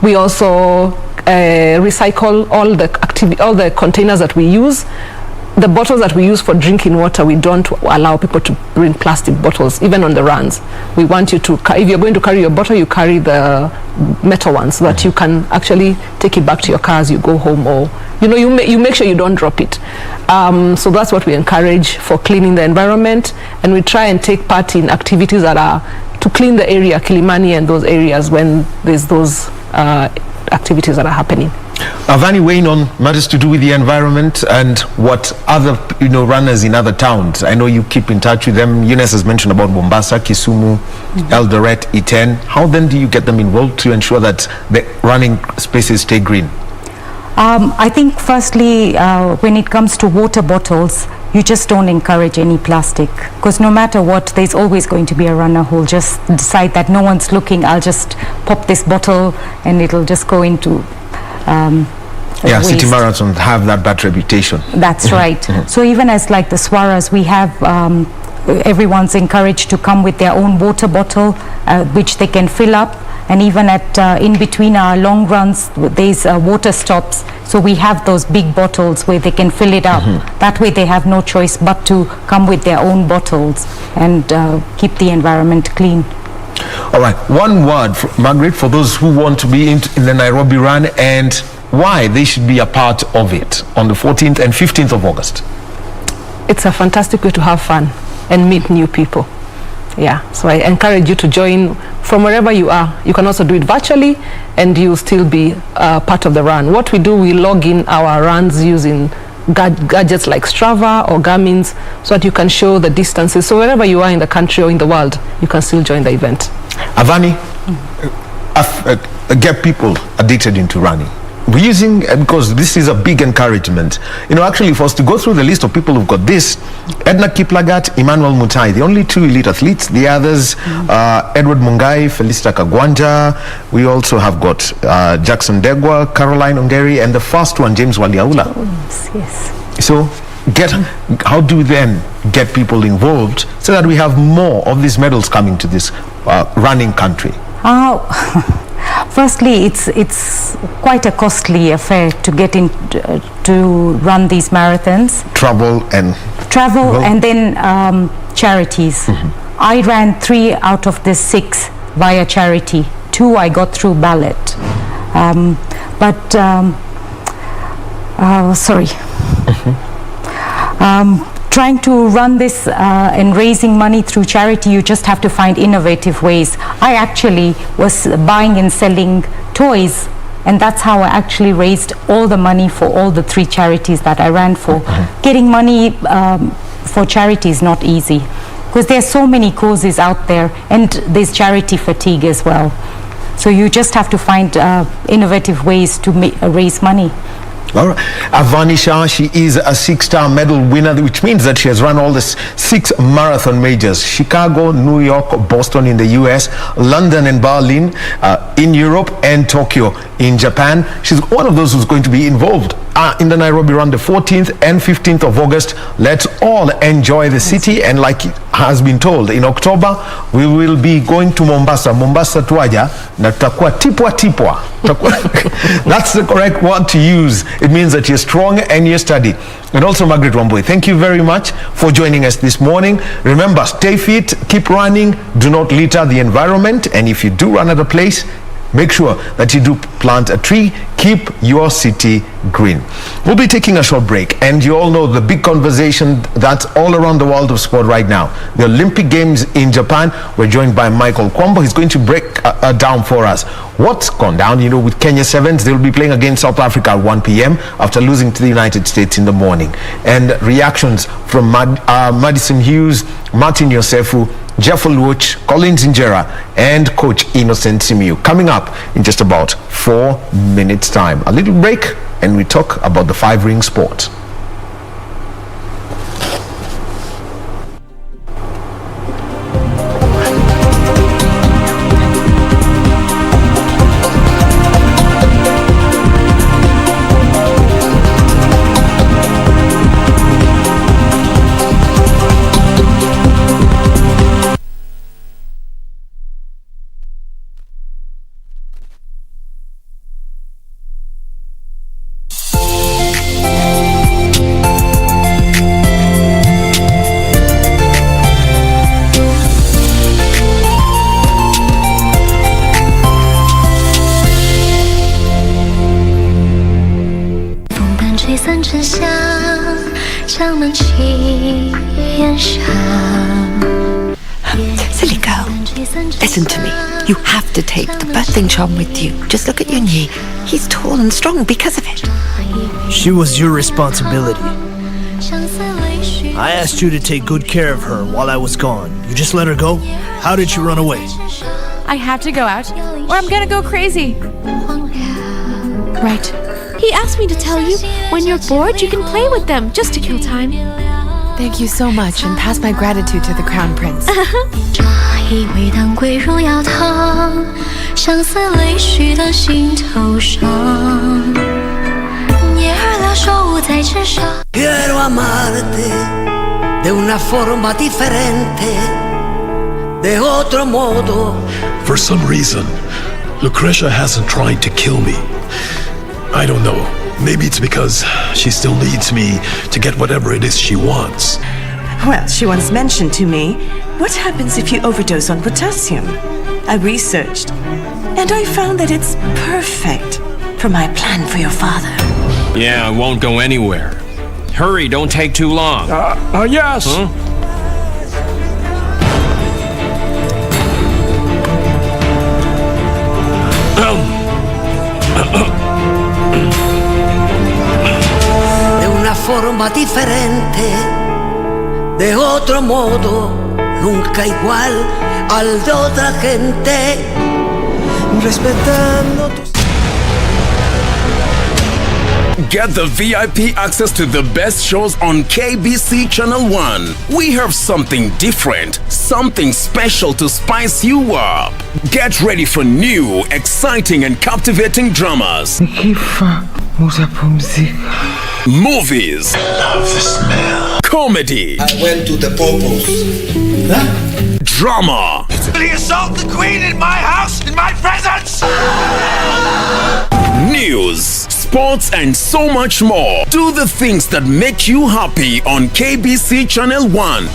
We also recycle all the containers that we use. the bottles that we use for drinking water, we don't allow people to bring plastic bottles, even on the runs. We want you to, if you're going to carry your bottle, you carry the metal ones so that you can actually take it back to your car as you go home, or you make sure you don't drop it. So that's what we encourage for cleaning the environment, and we try and take part in activities that are to clean the area, Kilimani and those areas, when there's those activities that are happening. Avani, weighing on matters to do with the environment and what other runners in other towns. I know you keep in touch with them. Eunice has mentioned about Mombasa, Kisumu, Eldoret, Iten. How then do you get them involved to ensure that the running spaces stay green? I think firstly, when it comes to water bottles, you just don't encourage any plastic, because no matter what, there's always going to be a runner who'll just decide that no one's looking, I'll just pop this bottle and it'll just go into waste. City marathons have that bad reputation. That's right. So even as like the Swaras, we have everyone's encouraged to come with their own water bottle, which they can fill up. And even at in between our long runs, there's water stops. So we have those big bottles where they can fill it up. That way they have no choice but to come with their own bottles and keep the environment clean. All right, one word, Margaret, for those who want to be in the Nairobi Run and why they should be a part of it on the 14th and 15th of August. It's a fantastic way to have fun and meet new people. Yeah, so I encourage you to join from wherever you are. You can also do it virtually and you'll still be part of the run. What we do, we log in our runs using gadgets like Strava or Garmin's so that you can show the distances. So wherever you are in the country or in the world, you can still join the event. Avani, get people addicted into running. We're using, because this is a big encouragement, actually for us to go through the list of people who've got this: Edna Kiplagat, Emmanuel Mutai, the only two elite athletes. The others, Edward Mungai, Felicita Kagwanja. We also have got Jackson Degwa, Caroline Ongeri, and the first one, James Waliaula. Yes. So how do we then get people involved so that we have more of these medals coming to this running country? Firstly, it's quite a costly affair to get in to run these marathons. Travel and then charities. I ran 3 out of the 6 via charity. 2 I got through ballot. Trying to run this and raising money through charity, you just have to find innovative ways. I actually was buying and selling toys, and that's how I actually raised all the money for all the 3 charities that I ran for. Getting money for charity is not easy, because there's so many causes out there, and there's charity fatigue as well. So you just have to find innovative ways to raise money. All right. Avani Shah, she is a 6-star medal winner, which means that she has run all the 6 marathon majors: Chicago, New York, Boston in the US, London and Berlin in Europe, and Tokyo in Japan. She's one of those who's going to be involved in the Nairobi Run the 14th and 15th of August. Let's all enjoy the city, and like it has been told, in October we will be going to Mombasa tuaja na tutakuwa tipwa. That's the correct word to use. It means that you're strong and you study. And also, Margaret Wambui, thank you very much for joining us this morning. Remember, stay fit, keep running, do not litter the environment, and if you do run at a place, make sure that you do plant a tree. Keep your city green. We'll be taking a short break, and you all know the big conversation that's all around the world of sport right now. The Olympic Games in Japan. We're joined by Michael Kwambo. He's going to break down for us what's gone down, with Kenya Sevens. They'll be playing against South Africa at 1 p.m. after losing to the United States in the morning. And reactions from Madison Hughes, Martin Yosefu, Jeff Oluoch, Collins Injera, and Coach Innocent Simiyu. Coming up in just about 4 minutes time. A little break, and we talk about the 5-ring sport. Listen to me. You have to take the birthing charm with you. Just look at your knee. He's tall and strong because of it. She was your responsibility. I asked you to take good care of her while I was gone. You just let her go? How did she run away? I have to go out, or I'm gonna go crazy. Right. He asked me to tell you, when you're bored, you can play with them, just to kill time. Thank you so much, and pass my gratitude to the Crown Prince. Quiero amarte de una forma diferente, de otro modo. For some reason, Lucretia hasn't tried to kill me. I don't know. Maybe it's because she still needs me to get whatever it is she wants. Well, she once mentioned to me, what happens if you overdose on potassium? I researched, and I found that it's perfect for my plan for your father. Yeah, I won't go anywhere. Hurry, don't take too long. Yes. Huh? De una forma diferente, de otro modo, nunca igual al de otra gente, respetando tus... Get the VIP access to the best shows on KBC Channel 1. We have something different, something special to spice you up. Get ready for new, exciting and captivating dramas. Movies. I love the smell. Comedy. I went to the Popos. Huh? Drama. Did he assault the Queen in my house, in my presence? News, sports, and so much more. Do the things that make you happy on KBC Channel 1.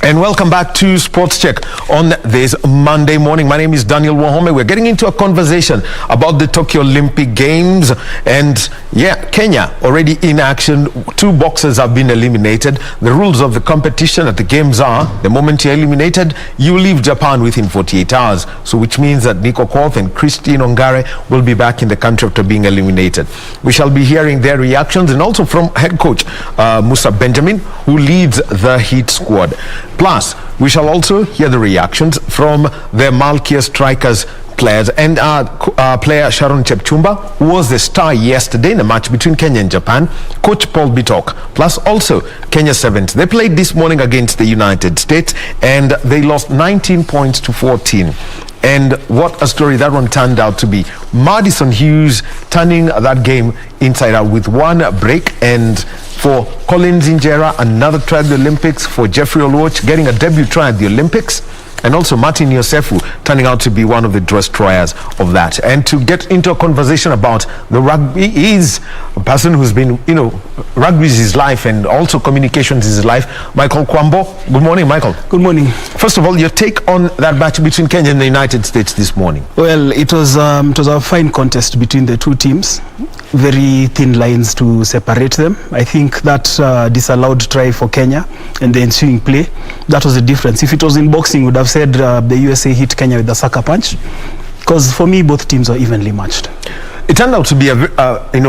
And welcome back to Sports Check on this Monday morning. My name is Daniel Wahome. We're getting into a conversation about the Tokyo Olympic Games. And yeah, Kenya already in action. 2 boxers have been eliminated. The rules of the competition at the games are, the moment you're eliminated, you leave Japan within 48 hours. So which means that Nico Koth and Christine Ongare will be back in the country after being eliminated. We shall be hearing their reactions and also from head coach Musa Benjamin, who leads the Heat squad. Plus, we shall also hear the reactions from the Malkia Strikers players and player Sharon Chepchumba, who was the star yesterday in the match between Kenya and Japan, coach Paul Bitok, plus also Kenya Sevens. They played this morning against the United States and they lost 19 points to 14. And what a story that one turned out to be. Madison Hughes turning that game inside out with 1 break, and for Collins Injera, another try at the Olympics, for Jeffrey Oluoch getting a debut try at the Olympics, and also Martin Yosefu turning out to be one of the destroyers of that. And to get into a conversation about the rugby, is a person who's been, rugby is his life and also communications is his life. Michael Kwambo. Good morning, Michael. Good morning. First of all, your take on that match between Kenya and the United States this morning? Well, it was a fine contest between the 2 teams. Very thin lines to separate them. I think that disallowed try for Kenya and the ensuing play, that was the difference. If it was in boxing, would have said the USA hit Kenya with a sucker punch, because for me both teams are evenly matched. It turned out to be a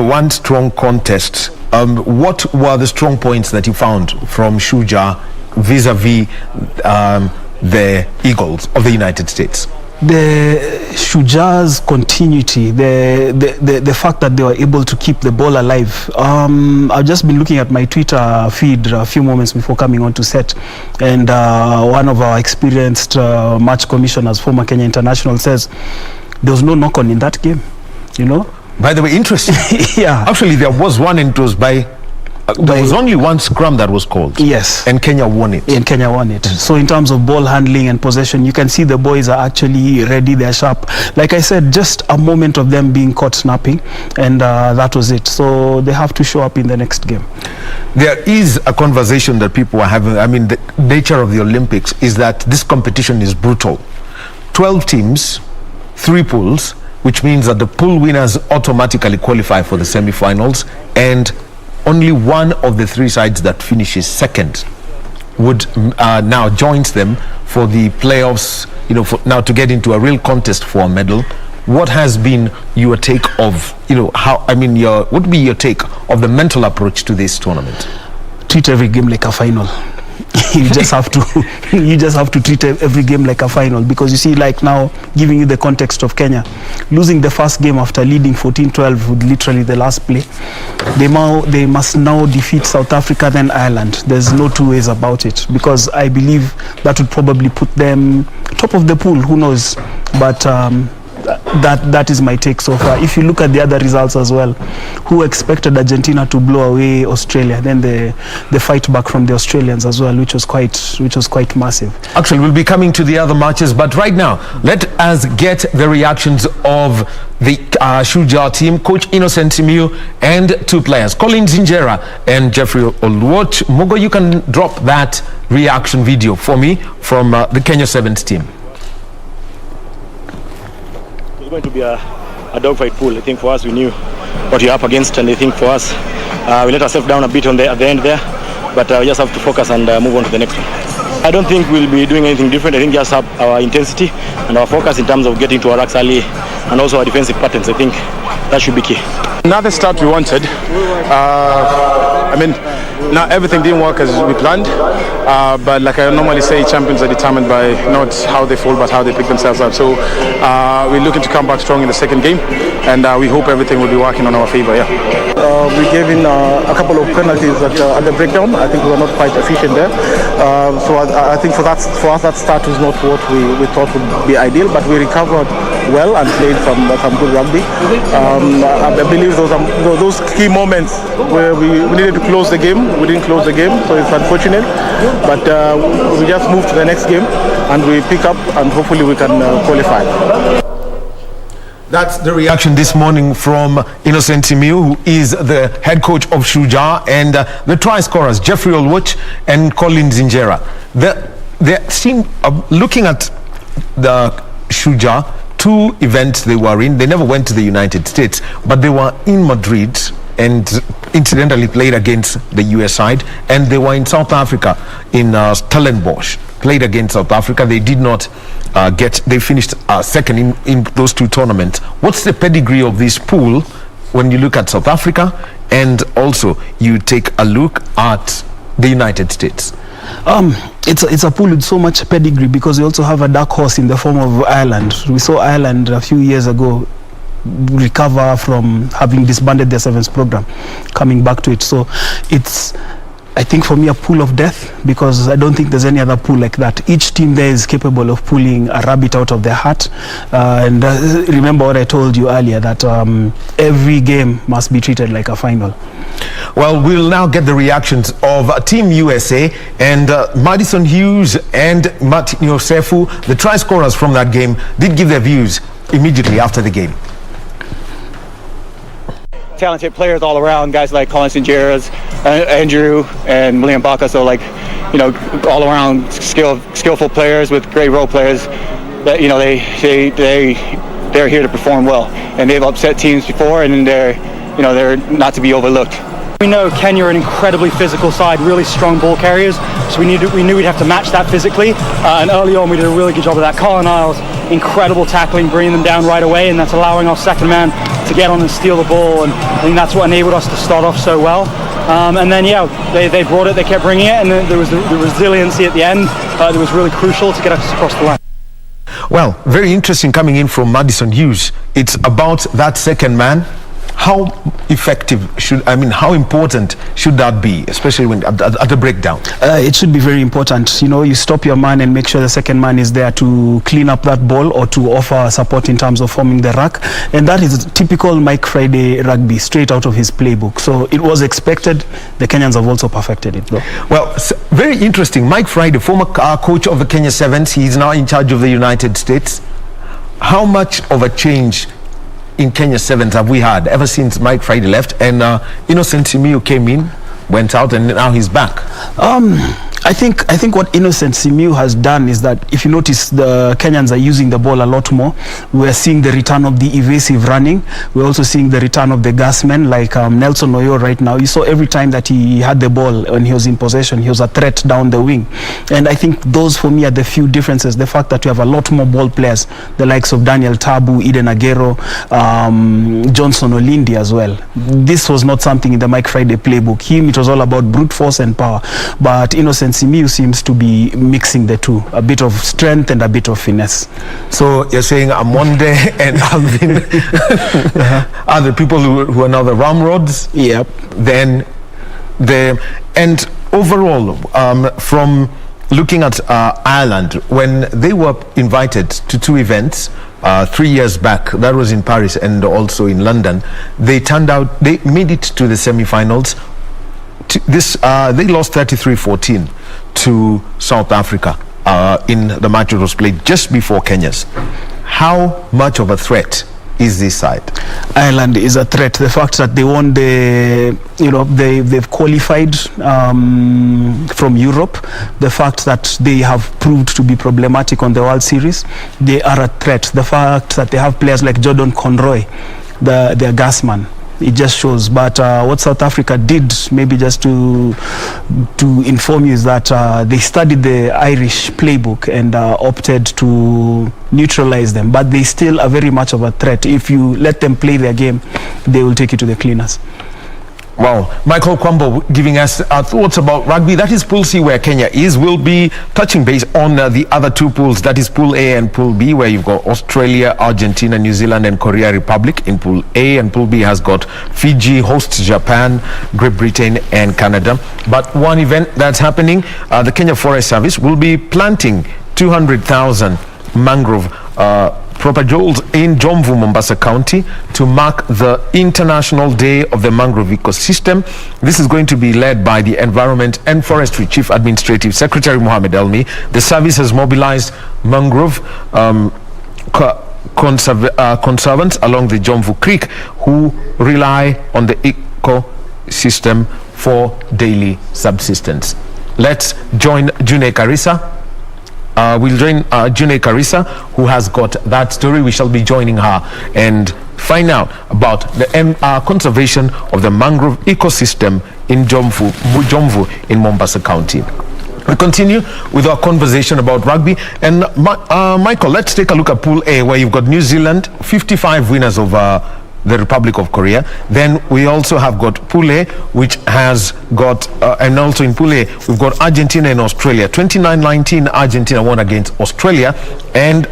one strong contest. What were the strong points that you found from Shuja vis-a-vis the Eagles of the United States? The Shuja's continuity, the fact that they were able to keep the ball alive. I've just been looking at my Twitter feed a few moments before coming on to set, and one of our experienced match commissioners, former Kenya international, says there was no knock-on in that game. By the way, interesting. Yeah. Actually, there was one, and it was by There was only one scrum that was called. Yes. And Kenya won it. And Kenya won it. So in terms of ball handling and possession, you can see the boys are actually ready, they're sharp. Like I said, just a moment of them being caught snapping, and that was it. So they have to show up in the next game. There is a conversation that people are having. I mean, the nature of the Olympics is that this competition is brutal. 12 teams, 3 pools, which means that the pool winners automatically qualify for the semi-finals, and only one of the 3 sides that finishes second would now joins them for the playoffs, you know, for now to get into a real contest for a medal. What has been your take of, you know, how, I mean, what would be your take of the mental approach to this tournament? Treat every game like a final. You just have to treat every game like a final, because you see, like now, giving you the context of Kenya, losing the first game after leading 14-12 with literally the last play, they must now defeat South Africa, then Ireland. There's no two ways about it, because I believe that would probably put them top of the pool. Who knows? But that is my take so far. If you look at the other results as well, who expected Argentina to blow away Australia? Then the fight back from the Australians as well, which was quite massive. Actually, we'll be coming to the other matches, but right now, let us get the reactions of the Shujaa team, Coach Innocent Simiyu, and 2 players, Colin Zinjera and Jeffrey Olwuoch. Mugo, you can drop that reaction video for me from the Kenya Sevens team. Going to be a dogfight pool. I think for us, we knew what you're up against, and I think for us, we let ourselves down a bit at the end there, but we just have to focus and move on to the next one. I don't think we'll be doing anything different. I think just have our intensity and our focus in terms of getting to our racks early, and also our defensive patterns. I think that should be key. Not the start we wanted. I mean, not everything didn't work as we planned, but like I normally say, champions are determined by not how they fall, but how they pick themselves up. So we're looking to come back strong in the second game, and we hope everything will be working on our favor. Yeah. We gave in a couple of penalties at the breakdown. I think we were not quite efficient there. So I think for us that start was not what we thought would be ideal, but we recovered well and played some good rugby. I believe those key moments where we needed to close the game. We didn't close the game, so it's unfortunate. But we just moved to the next game and we pick up, and hopefully we can qualify. That's the reaction this morning from Innocent Simiyu, who is the head coach of Shujaa, and the try scorers, Jeffrey Olwuoch and Colin Zinjera. They seem, looking at the Shujaa, 2 events they were in. They never went to the United States, but they were in Madrid and incidentally played against the US side, and they were in South Africa in Stellenbosch, played against South Africa. They did not they finished second in those 2 tournaments. What's the pedigree of this pool when you look at South Africa, and also you take a look at the United States? It's a pool with so much pedigree, because we also have a dark horse in the form of Ireland. We saw Ireland a few years ago recover from having disbanded their Sevens program, coming back to it. So it's, I think, for me, a pool of death, because I don't think there's any other pool like that. Each team there is capable of pulling a rabbit out of their hat. And remember what I told you earlier, that every game must be treated like a final. Well, we'll now get the reactions of Team USA, and Madison Hughes and Martin Yosefu, the try scorers from that game, did give their views immediately after the game. Talented players all around, guys like Colin Zinjera, Andrew, and William Baca. So, like, you know, all around skillful players with great role players. That, you know, they're here to perform well, and they've upset teams before, and they're not to be overlooked. We know Kenya are an incredibly physical side, really strong ball carriers, so we knew we'd have to match that physically, and early on we did a really good job of that. Colin Isles, incredible tackling, bringing them down right away, and that's allowing our second man to get on and steal the ball, and I think that's what enabled us to start off so well. And then, yeah, they brought it, they kept bringing it, and there was the resiliency at the end that was really crucial to get us across the line. Well, very interesting coming in from Madison Hughes. It's about that second man how effective how important should that be, especially when at the breakdown? It should be very important. You stop your man and make sure the second man is there to clean up that ball or to offer support in terms of forming the ruck. And that is typical Mike Friday rugby, straight out of his playbook. So it was expected. The Kenyans have also perfected it, though. Well, very interesting. Mike Friday, former coach of the Kenya Sevens, he is now in charge of the United States. How much of a change in Kenya Sevens have we had ever since Mike Friday left and Innocent Simiyu came in, went out, and now he's back? I think what Innocent Simiyu has done is that, if you notice, the Kenyans are using the ball a lot more. We're seeing the return of the evasive running. We're also seeing the return of the gasmen like Nelson Oyo right now. You saw every time that he had the ball when he was in possession, he was a threat down the wing. And I think those for me are the few differences. The fact that you have a lot more ball players, the likes of Daniel Tabu, Eden Agero, Johnson Olindi as well. This was not something in the Mike Friday playbook. It was all about brute force and power. But Innocent Simiyu seems to be mixing the two, a bit of strength and a bit of finesse. So you're saying Amonde and Alvin are the people who are now the ramrods? Yep. Then and overall, from looking at Ireland, when they were invited to two events 3 years back, that was in Paris and also in London, they made it to the semi-finals. They lost 33-14 to South Africa in the match that was played just before Kenya's. How much of a threat is this side? Ireland is a threat. The fact that they won they've qualified from Europe, the fact that they have proved to be problematic on the World Series, they are a threat. The fact that they have players like Jordan Conroy, their gasman, it just shows. But what South Africa did, maybe just to inform you, is that they studied the Irish playbook and opted to neutralize them. But they still are very much of a threat. If you let them play their game, they will take you to the cleaners. Wow. Michael Kwambo giving us thoughts about rugby. That is Pool C, where Kenya is. We'll be touching base on the other two pools. That is Pool A and Pool B, where you've got Australia, Argentina, New Zealand, and Korea Republic in Pool A. And Pool B has got Fiji, hosts Japan, Great Britain, and Canada. But one event that's happening, the Kenya Forest Service will be planting 200,000 mangrove propagules in Jomvu, Mombasa County, to mark the International Day of the Mangrove Ecosystem. This is going to be led by the Environment and Forestry Chief Administrative Secretary Mohamed Elmi. The service has mobilized mangrove conservants along the Jomvu Creek who rely on the ecosystem for daily subsistence. Let's join June Karisa. We'll join June Karisa, who has got that story. We shall be joining her and find out about the conservation of the mangrove ecosystem in Jomvu in Mombasa County. We continue with our conversation about rugby. And Michael, let's take a look at Pool A, where you've got New Zealand, 55 winners of the Republic of Korea. Then we also have got Pool A, which has got, and also in Pool A, we've got Argentina and Australia. 29-19, Argentina won against Australia, and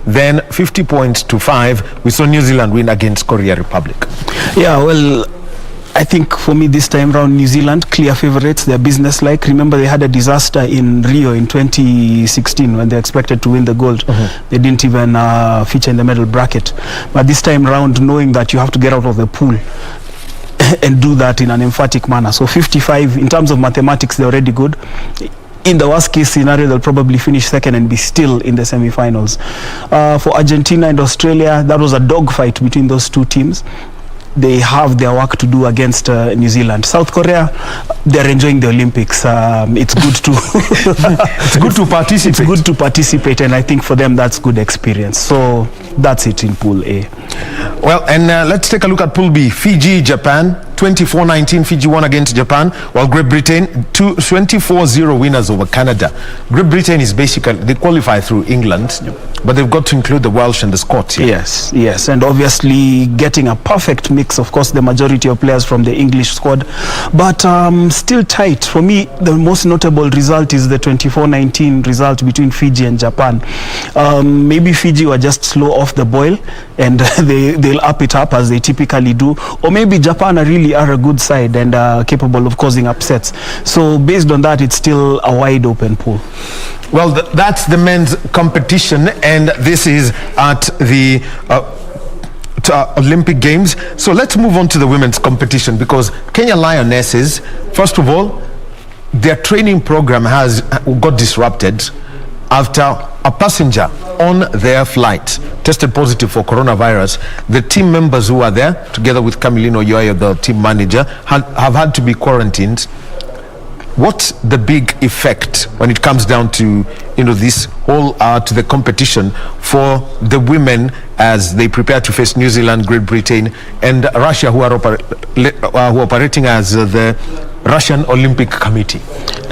then 50 points to 5, we saw New Zealand win against Korea Republic. Yeah, well, I think for me this time round, New Zealand, clear favorites. They're business-like. Remember, they had a disaster in Rio in 2016 when they expected to win the gold. They didn't even feature in the medal bracket. But this time round, knowing that you have to get out of the pool and do that in an emphatic manner. So 55, in terms of mathematics, they're already good. In the worst case scenario, they'll probably finish second and be still in the semi-finals. For Argentina and Australia, that was a dogfight between those two teams. They have their work to do against New Zealand. South Korea, they're enjoying the Olympics. It's good to it's good to participate. It's good to participate, and I think for them that's good experience. So that's it in Pool A. Well, and let's take a look at Pool B. Fiji, Japan, 24-19, Fiji won against Japan, while Great Britain 24-0 winners over Canada. Great Britain is basically, they qualify through England, but they've got to include the Welsh and the Scots here. Yes, and obviously getting a perfect mix, of course, the majority of players from the English squad, but still tight. For me, the most notable result is the 24-19 result between Fiji and Japan. Maybe Fiji were just slow off the boil, and they'll up it up as they typically do, or maybe Japan really are a good side and capable of causing upsets. So based on that, it's still a wide open pool. Well, that's the men's competition, and this is at the Olympic Games. So let's move on to the women's competition, because Kenya Lionesses, first of all, their training program has got disrupted after a passenger on their flight tested positive for coronavirus. The team members who are there, together with Camilino Yoyo, the team manager, have had to be quarantined. What's the big effect when it comes down to this whole to the competition for the women as they prepare to face New Zealand, Great Britain, and Russia, who are operating as the Russian Olympic Committee?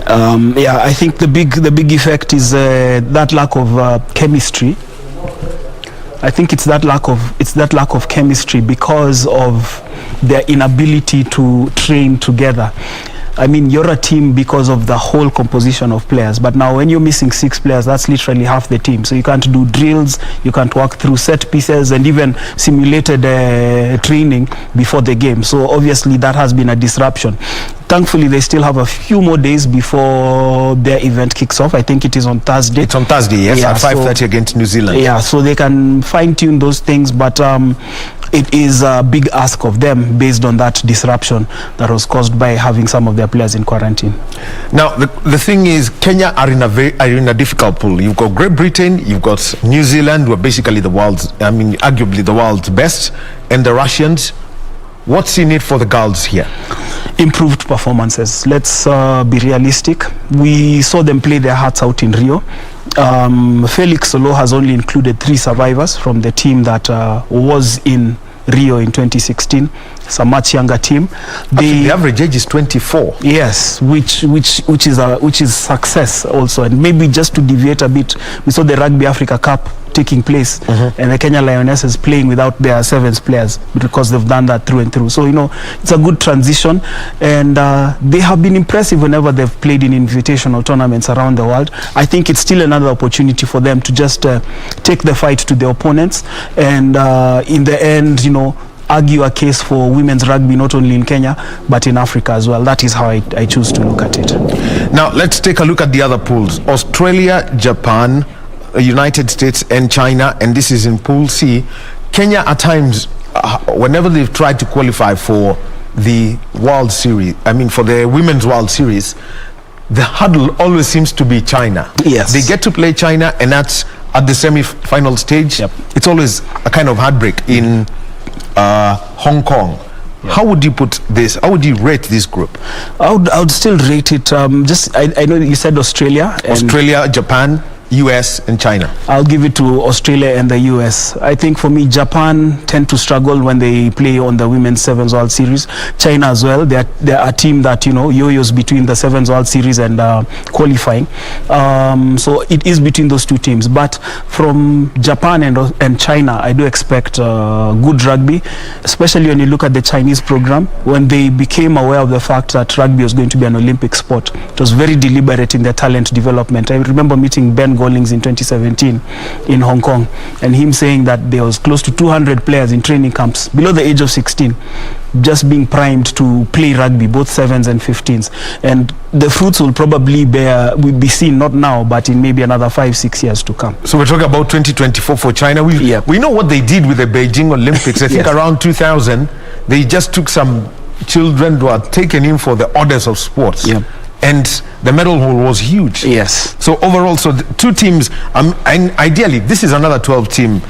I think the big effect is that lack of chemistry. I think it's that lack of chemistry because of their inability to train together. I mean, you're a team because of the whole composition of players, but now when you're missing 6 players, that's literally half the team. So you can't do drills, you can't work through set pieces, and even simulated training before the game. So obviously that has been a disruption. Thankfully, they still have a few more days before their event kicks off. I think it is on Thursday. It's on Thursday, yes, at 5:30 against New Zealand. Yeah, so they can fine-tune those things, but it is a big ask of them based on that disruption that was caused by having some of their players in quarantine. Now, the thing is, Kenya are in a difficult pool. You've got Great Britain, you've got New Zealand, who are basically arguably the world's best, and the Russians. What's in it for the girls here? Improved performances. Let's be realistic. We saw them play their hearts out in Rio. Felix Solo has only included 3 survivors from the team that was in Rio in 2016. It's a much younger team. The average age is 24. Yes, which is success also. And maybe just to deviate a bit, we saw the Rugby Africa Cup taking place, and the Kenya Lionesses playing without their 7th players because they've done that through and through. So it's a good transition, and they have been impressive whenever they've played in invitational tournaments around the world. I think it's still another opportunity for them to just take the fight to the opponents, and in the end, argue a case for women's rugby not only in Kenya but in Africa as well. That is how I choose to look at it. Now let's take a look at the other pools: Australia, Japan, United States and China, and this is in Pool C. Kenya at times, whenever they've tried to qualify for the World Series, for the Women's World Series, the hurdle always seems to be China. Yes. They get to play China, and that's at the semi-final stage. Yep. It's always a kind of heartbreak in Hong Kong. Yep. How would you put this? How would you rate this group? I would still rate it. I know you said Australia, Japan, US and China. I'll give it to Australia and the US. I think for me, Japan tend to struggle when they play on the Women's Sevens World Series. China as well. They're a team that yo-yos between the Sevens World Series and qualifying. So it is between those two teams. But from Japan and China, I do expect good rugby, especially when you look at the Chinese program. When they became aware of the fact that rugby was going to be an Olympic sport, it was very deliberate in their talent development. I remember meeting Ben Gollings in 2017 in Hong Kong, and him saying that there was close to 200 players in training camps below the age of 16 just being primed to play rugby, both 7s and 15s, and the fruits will probably be seen not now but in maybe another 5-6 years to come. So we're talking about 2024 for China. We know what they did with the Beijing Olympics. I think around 2000 they just took some children who were taken in for the orders of sports. And the medal haul was huge. Yes. So overall, the 2 teams, and ideally, this is another 12-team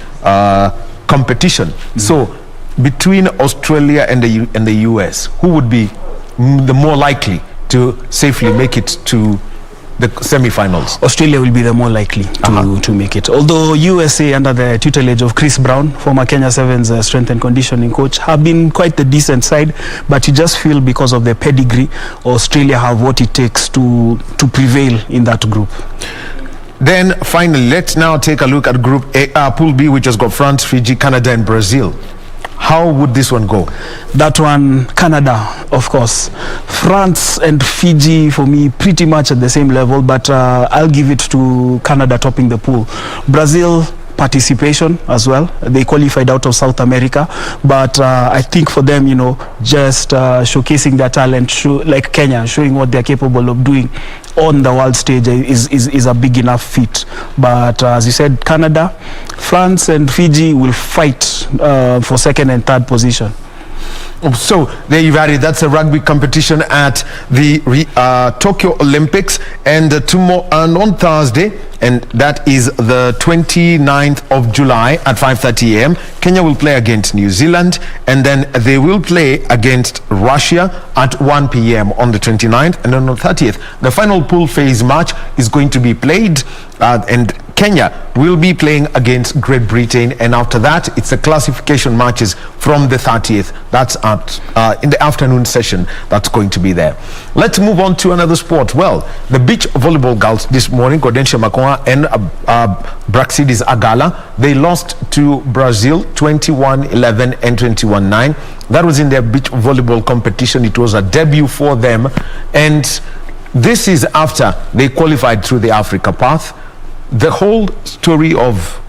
competition. So between Australia and the US, who would be the more likely to safely make it to the semi-finals? Australia will be the more likely to make it. Although USA, under the tutelage of Chris Brown, former Kenya Sevens strength and conditioning coach, have been quite the decent side, but you just feel because of their pedigree, Australia have what it takes to prevail in that group. Then finally, let's now take a look at Group A, Pool B, which has got France, Fiji, Canada, and Brazil. How would this one go? That one, Canada, of course. France and Fiji, for me, pretty much at the same level, but I'll give it to Canada topping the pool. Brazil, participation as well. They qualified out of South America, but I think for them, just showcasing their talent, like Kenya, showing what they're capable of doing on the world stage is a big enough feat. But as you said, Canada, France and Fiji will fight for second and third position. So there you've had it. That's a rugby competition at the Tokyo Olympics, and tomorrow and on Thursday, and that is the 29th of July at 5:30 a.m. Kenya will play against New Zealand, and then they will play against Russia at 1 p.m. on the 29th, and then on the 30th the final pool phase match is going to be played, and Kenya will be playing against Great Britain, and after that it's the classification matches from the 30th. That's at in the afternoon session that's going to be there. Let's move on to another sport. Well, the beach volleyball girls this morning, Gaudensha Makoa and Braxidis Agala, they lost to Brazil 21-11 and 21-9. That was in their beach volleyball competition. It was a debut for them, and this is after they qualified through the Africa path. The whole story of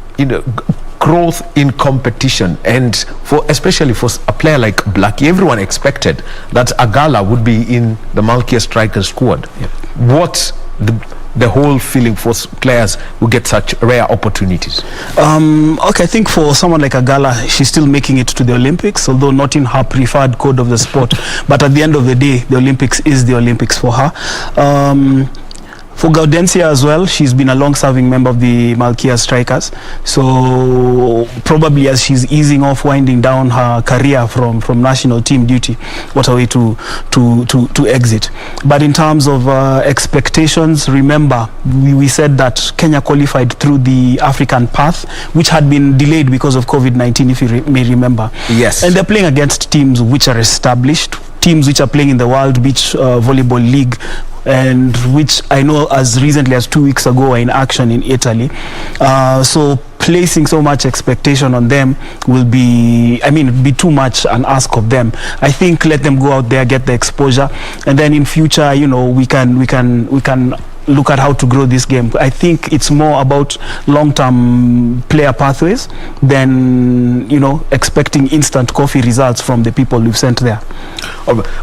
growth in competition, and especially for a player like Blackie, everyone expected that Agala would be in the Malkia Strikers squad. Yep. What's the whole feeling for players who get such rare opportunities? Okay, I think for someone like Agala, she's still making it to the Olympics, although not in her preferred code of the sport. But at the end of the day, the Olympics is the Olympics for her. For Gaudencia as well, she's been a long-serving member of the Malkia Strikers. So probably as she's easing off, winding down her career from national team duty, what a way to exit. But in terms of expectations, remember, we said that Kenya qualified through the African path, which had been delayed because of COVID-19, if you may remember. Yes. And they're playing against teams which are established, teams which are playing in the World Beach Volleyball League, and which I know as recently as 2 weeks ago are in action in Italy. So placing so much expectation on them will be, be too much an ask of them. I think let them go out there, get the exposure, and then in future, we can look at how to grow this game. I think it's more about long-term player pathways than expecting instant coffee results from the people we've sent there.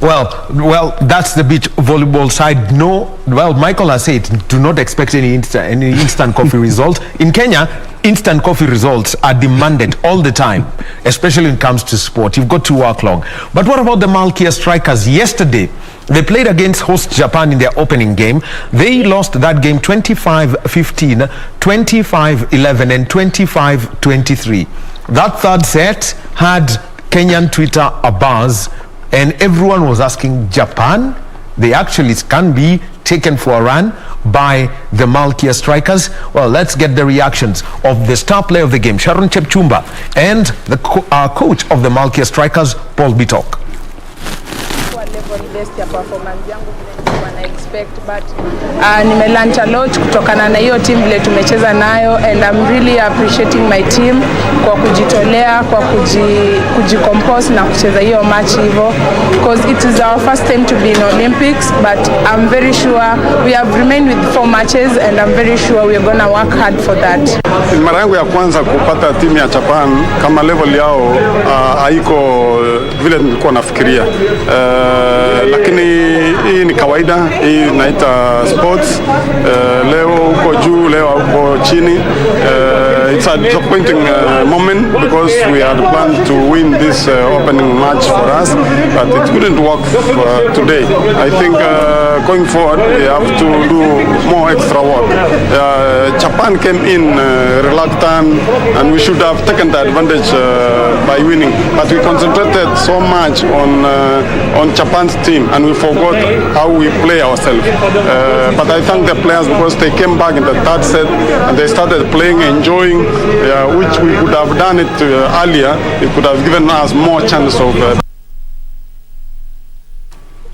Well, that's the beach volleyball side. No, well, Michael has said, do not expect any instant coffee result. In Kenya, instant coffee results are demanded all the time, especially when it comes to sport. You've got to work long. But what about the Malkia Strikers? Yesterday, they played against host Japan in their opening game. They lost that game 25-15, 25-11, and 25-23. That third set had Kenyan Twitter abuzz, and everyone was asking, Japan? They actually can be taken for a run by the Malkia Strikers? Well, let's get the reactions of the star player of the game, Sharon Chepchumba, and the coach of the Malkia Strikers, Paul Bitok. Nimelearn a lot kutokana na hiyo team vile tumecheza nayo, and I'm really appreciating my team kwa kujitolea, kwa kujicompose na kucheza hiyo match hivyo, because it is our first time to be in Olympics, but I'm very sure we have remained with 4 matches, and I'm very sure we are going to work hard for that. Mara yangu ya kwanza kupata timu ya Japan, kama level yao haiko vile nilikuwa nafikiria, lakini hii ni kawaida, hii naita sports. Leo uko juu, leo uko chini. It's a disappointing moment because we had planned to win this opening match for us, but it couldn't work today. I think going forward we have to do more extra work. Japan came in reluctant, and we should have taken the advantage by winning. But we concentrated so much on Japan's team, and we forgot how we play ourselves. But I thank the players because they came back in the third set and they started playing, enjoying, which we could have done it earlier. It could have given us more chance of.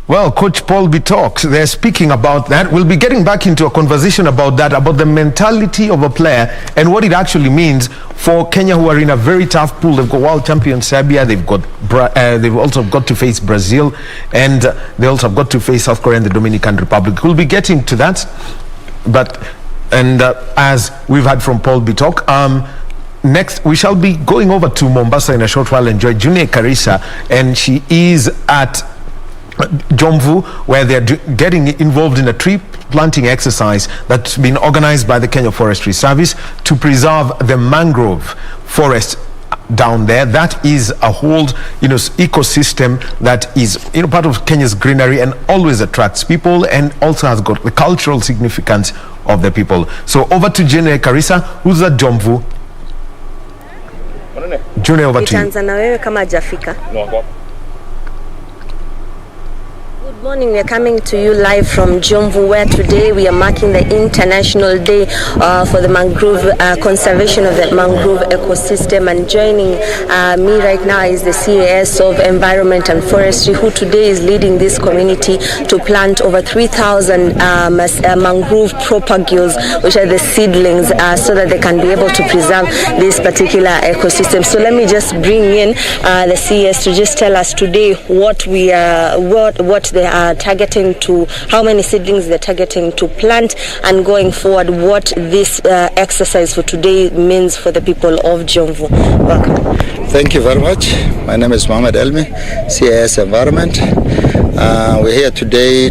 Well, Coach Paul Bitok, they're speaking about that. We'll be getting back into a conversation about that, about the mentality of a player and what it actually means for Kenya, who are in a very tough pool. They've got world champion Serbia, they've also got to face Brazil, and they also have got to face South Korea and the Dominican Republic. We'll be getting to that, as we've had from Paul Bitok. Next, we shall be going over to Mombasa in a short while. Enjoy June Karisa, and she is at Jomvu, where they're getting involved in a tree planting exercise that's been organized by the Kenya Forestry Service to preserve the mangrove forest down there. That is a whole, ecosystem that is, part of Kenya's greenery and always attracts people and also has got the cultural significance of the people. So over to June Karisa, who's at Jomvu. June, over to you. Good morning, we are coming to you live from Jomvu, where today we are marking the International Day for the mangrove, conservation of the mangrove ecosystem. And joining me right now is the CAS of Environment and Forestry, who today is leading this community to plant over 3,000 mangrove propagules, which are the seedlings, so that they can be able to preserve this particular ecosystem. So let me just bring in the CAS to just tell us today what we what they are targeting to, how many seedlings they're targeting to plant, and going forward what this exercise for today means for the people of Jomvu. Welcome. Thank you very much. My name is Mohamed Elmi, CIS Environment. We're here today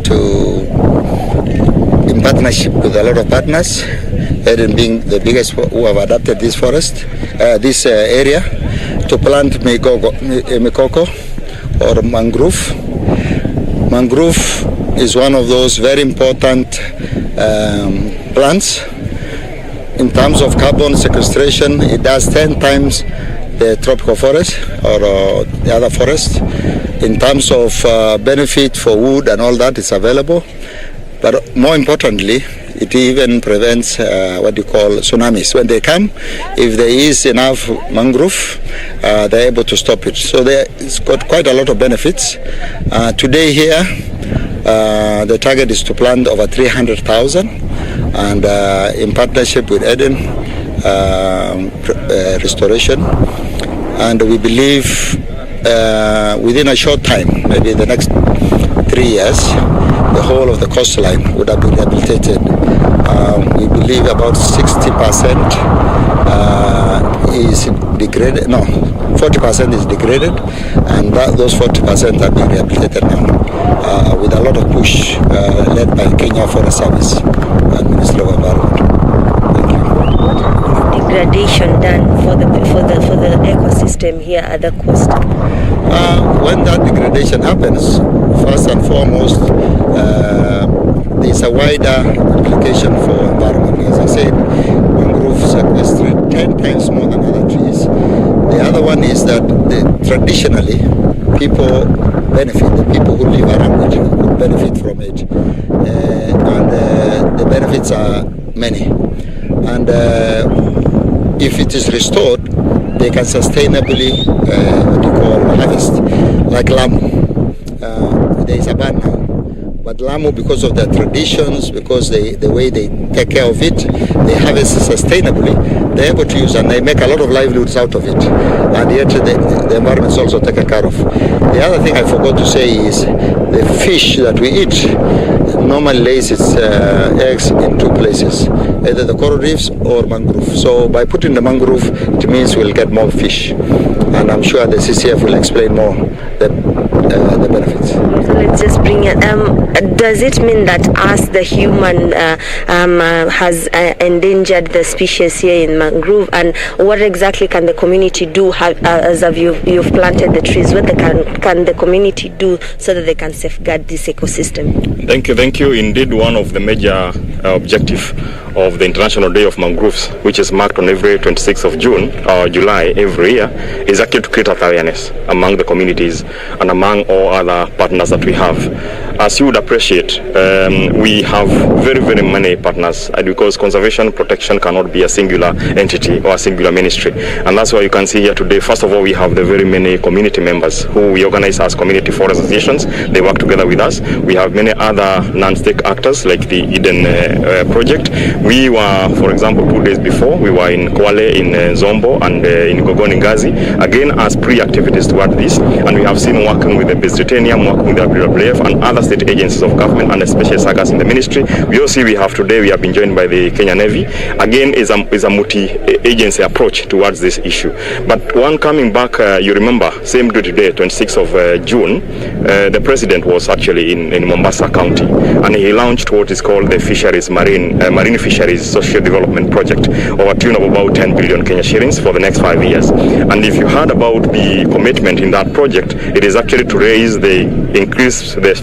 in partnership with a lot of partners, Eden being the biggest who have adapted this forest, this area, to plant mikoko or mangrove. Mangrove is one of those very important plants. In terms of carbon sequestration, it does 10 times the tropical forest or the other forest. In terms of benefit for wood and all that, it's available. But more importantly, it even prevents what you call tsunamis. When they come, if there is enough mangrove, they're able to stop it. So it's got quite a lot of benefits. Today here, the target is to plant over 300,000, and in partnership with Eden Restoration. And we believe within a short time, maybe the next 3 years, the whole of the coastline would have been rehabilitated. We believe about 60% is degraded. No, 40% is degraded, and those 40% are being rehabilitated now with a lot of push led by Kenya Forest Service and Ministry of Environment. Thank you. What has degradation done for the ecosystem here at the coast? When that degradation happens, first and foremost, there's a wider application for environment. As I said, mangrove sequestrate 10 times more than other trees. The other one is that traditionally people benefit, the people who live around it would benefit from it. And the benefits are many. And if it is restored, they can sustainably what you call harvest, like Lamu. There is a ban now. But Lamu, because of their traditions, because the way they take care of it, they harvest sustainably, they're able to use, and they make a lot of livelihoods out of it. And yet the environment is also taken care of. The other thing I forgot to say is the fish that we eat normally lays its eggs in two places, either the coral reefs or mangrove. So by putting the mangrove, it means we'll get more fish. And I'm sure the CCF will explain more the benefits. So let's just bring it. Does it mean that us, the human, has endangered the species here in mangrove? And what exactly can the community do as you've planted the trees? What can the community do so that they can safeguard this ecosystem? Thank you. Indeed, one of the major objectives of the International Day of Mangroves, which is marked on every 26th of July every year, is actually actually to create awareness among the communities and among all other partners that we have. As you would appreciate, we have very, very many partners because conservation protection cannot be a singular entity or a singular ministry. And that's why you can see here today, first of all, we have the very many community members who we organize as community forest associations. They work together with us. We have many other non-state actors like the Eden project. We were, for example, 2 days before, we were in Kwale, in Zombo, and in Gogoni Ngazi, again as pre-activities toward this. And we have seen working with the Bizritanium, working with the WWF and other state agencies of government, and especially SAGAS in the ministry. We also we have been joined by the Kenya Navy. Again, is a multi-agency approach towards this issue. But one coming back, you remember, same day today, 26th of June, the president was actually in Mombasa County, and he launched what is called the Fisheries Marine Fisheries Social Development Project, or a tune of about 10 billion Kenya shillings for the next 5 years. And if you heard about the commitment in that project, it is actually to increase the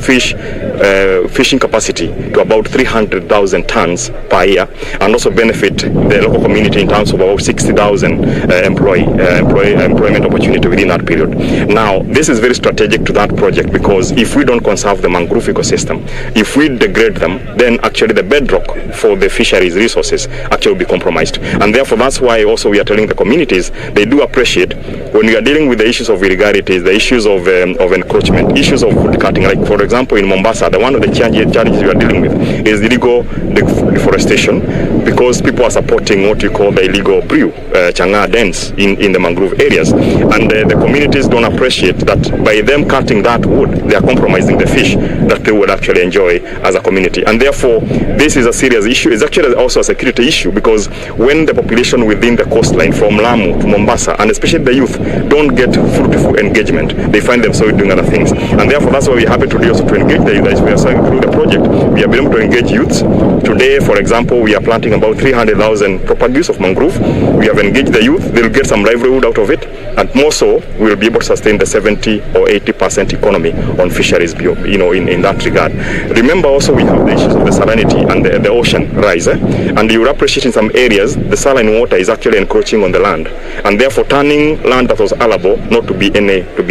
fishing capacity to about 300,000 tons per year, and also benefit the local community in terms of about 60,000 employment opportunity within that period. Now, this is very strategic to that project because if we don't conserve the mangrove ecosystem, if we degrade them, then actually the bedrock for the fisheries resources actually will be compromised. And therefore, that's why also we are telling the communities, they do appreciate when we are dealing with the issues of irregularities, the issues of encroachment, issues of wood cutting. Like, for example, in Mombasa, one of the challenges we are dealing with is illegal deforestation, because people are supporting what we call the illegal brew, changa dens in the mangrove areas. And the communities don't appreciate that by them cutting that wood, they are compromising the fish that they would actually enjoy as a community. And therefore, this is a serious issue. It's actually also a security issue, because when the population within the coastline from Lamu to Mombasa, and especially the youth, don't get fruitful engagement, they find themselves doing other things. And therefore, that's why we're happy today also to engage the youth. As we are saying through the project, we have been able to engage youths. Today, for example, we are planting about 300,000 propagues of mangrove. We have engaged the youth. They'll get some livelihood out of it, and more so, we'll be able to sustain the 70 or 80% economy on fisheries, in that regard. Remember also, we have the issues of the salinity and the ocean rise, and you will appreciate in some areas the saline water is actually encroaching on the land, and therefore turning land that was allowable not to be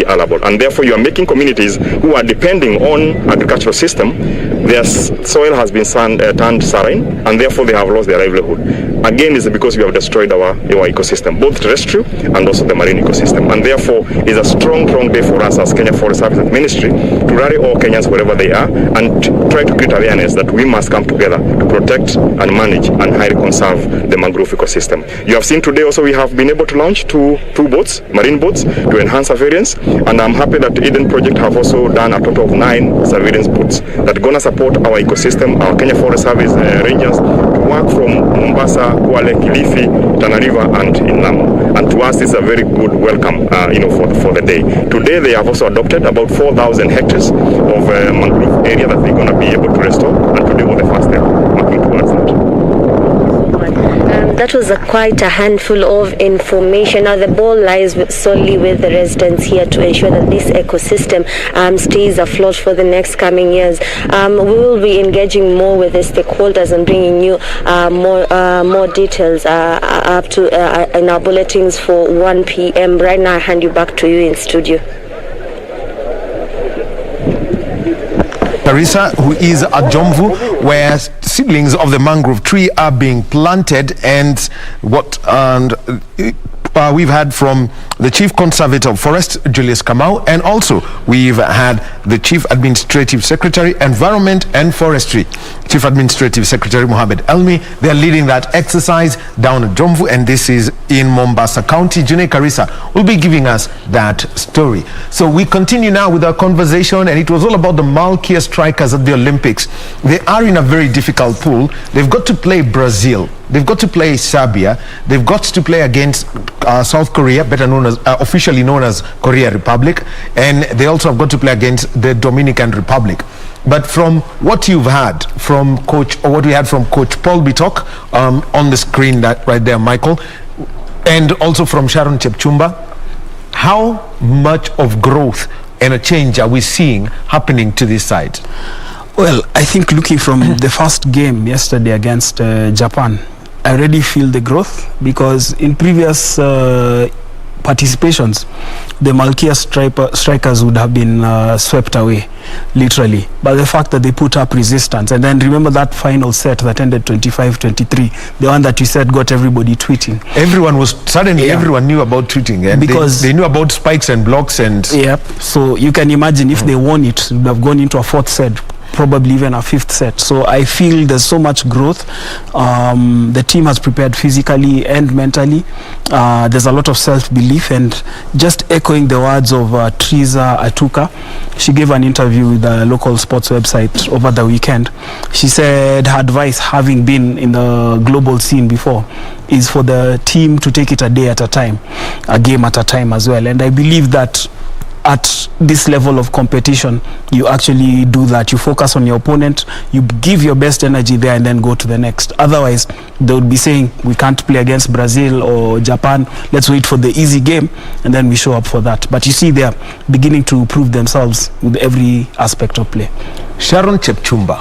allowable. And therefore, you are making communities who are depending on agricultural system, their soil has been turned saline, and therefore they have lost their livelihood. Again, it's because we have destroyed our ecosystem, both terrestrial and also the marine ecosystem. And therefore, it's a strong day for us as Kenya Forest Services Ministry to rally all Kenyans wherever they are and try to create awareness that we must come together to protect and manage and highly conserve the mangrove ecosystem. You have seen today also we have been able to launch two boats, marine boats, to enhance surveillance, and I'm happy that the Eden project have also done a total of 9 surveillance boats that are going to support our ecosystem, our Kenya Forest Service rangers, to work from Mombasa, Kwale, Kilifi, Tana River, and in Lamu. And to us, it's a very good welcome, for the day. Today, they have also adopted about 4,000 hectares of mangrove area that they're going to be able to restore, and today was the first step working towards that. That was quite a handful of information. Now the ball lies solely with the residents here to ensure that this ecosystem stays afloat for the next coming years. We will be engaging more with the stakeholders and bringing you more details up to in our bulletins for 1 p.m. Right now, I hand you back to you in studio. Carissa, who is at Jomvu, where seedlings of the mangrove tree are being planted, and we've had from the Chief Conservator of Forest, Julius Kamau, and also we've had the Chief Administrative Secretary, Environment and Forestry, Chief Administrative Secretary Mohamed Elmi. They're leading that exercise down at Jomvu, and this is in Mombasa County. June Carissa will be giving us that story. So we continue now with our conversation, and it was all about the Malkia strikers at the Olympics. They are in a very difficult pool. They've got to play Brazil. They've got to play Serbia. They've got to play against South Korea, better known as officially known as Korea Republic, and they also have got to play against the Dominican Republic. But from what you've had from Coach, or what we had from Coach Paul Bitok on the screen, that right there, Michael, and also from Sharon Chepchumba, how much of growth and a change are we seeing happening to this side? Well, I think looking from the first game yesterday against Japan, I already feel the growth, because in previous participations, the Malkia strikers would have been swept away, literally. But the fact that they put up resistance, and then remember that final set that ended 25-23, the one that you said got everybody tweeting. Everyone was suddenly everyone knew about tweeting, and because they knew about spikes and blocks and. Yep. So you can imagine if they won it, it would have gone into a fourth set, probably even a fifth set. So I feel there's so much growth. The team has prepared physically and mentally. There's a lot of self-belief, and just echoing the words of Triza Atuka, she gave an interview with the local sports website over the weekend. She said her advice, having been in the global scene before, is for the team to take it a day at a time, a game at a time as well. And I believe that at this level of competition, you actually do that. You focus on your opponent, you give your best energy there, and then go to the next. Otherwise, they would be saying, we can't play against Brazil or Japan, let's wait for the easy game, and then we show up for that. But you see, they are beginning to prove themselves with every aspect of play. Sharon Chepchumba,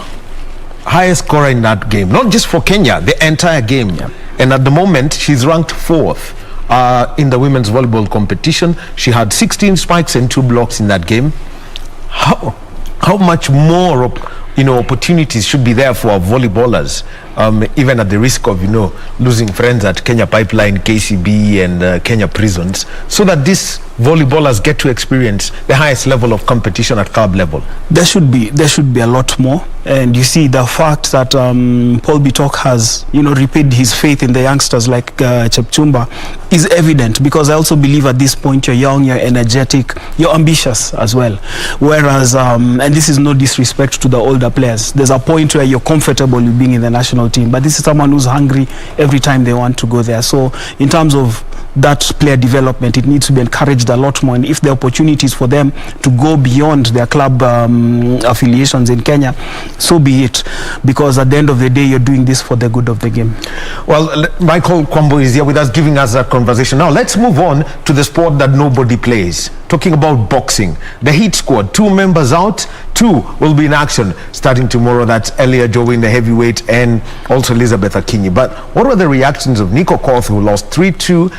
highest scorer in that game, not just for Kenya, the entire game. Yeah. And at the moment, she's ranked 4th. In the women's volleyball competition. She had 16 spikes and 2 blocks in that game. How much more opportunities should be there for our volleyballers, even at the risk of losing friends at Kenya Pipeline, KCB and Kenya Prisons, so that these volleyballers get to experience the highest level of competition at club level? There should be a lot more. And you see the fact that Paul Bitok has repaid his faith in the youngsters like Chepchumba is evident, because I also believe at this point you're young, you're energetic, you're ambitious as well. Whereas and this is no disrespect to the older players, there's a point where you're comfortable with being in the national team, but this is someone who's hungry every time they want to go there. So in terms of that player development, it needs to be encouraged a lot more. And if there are opportunities for them to go beyond their club affiliations in Kenya, so be it, because at the end of the day, you're doing this for the good of the game. Well, Michael Kwambo is here with us, giving us a conversation. Now let's move on to the sport that nobody plays, talking about boxing. The Heat squad, 2 members out, 2 will be in action starting tomorrow. That's Elia Joe in the heavyweight and also Elizabeth Akinyi. But what were the reactions of Nico Koth, who lost 3-2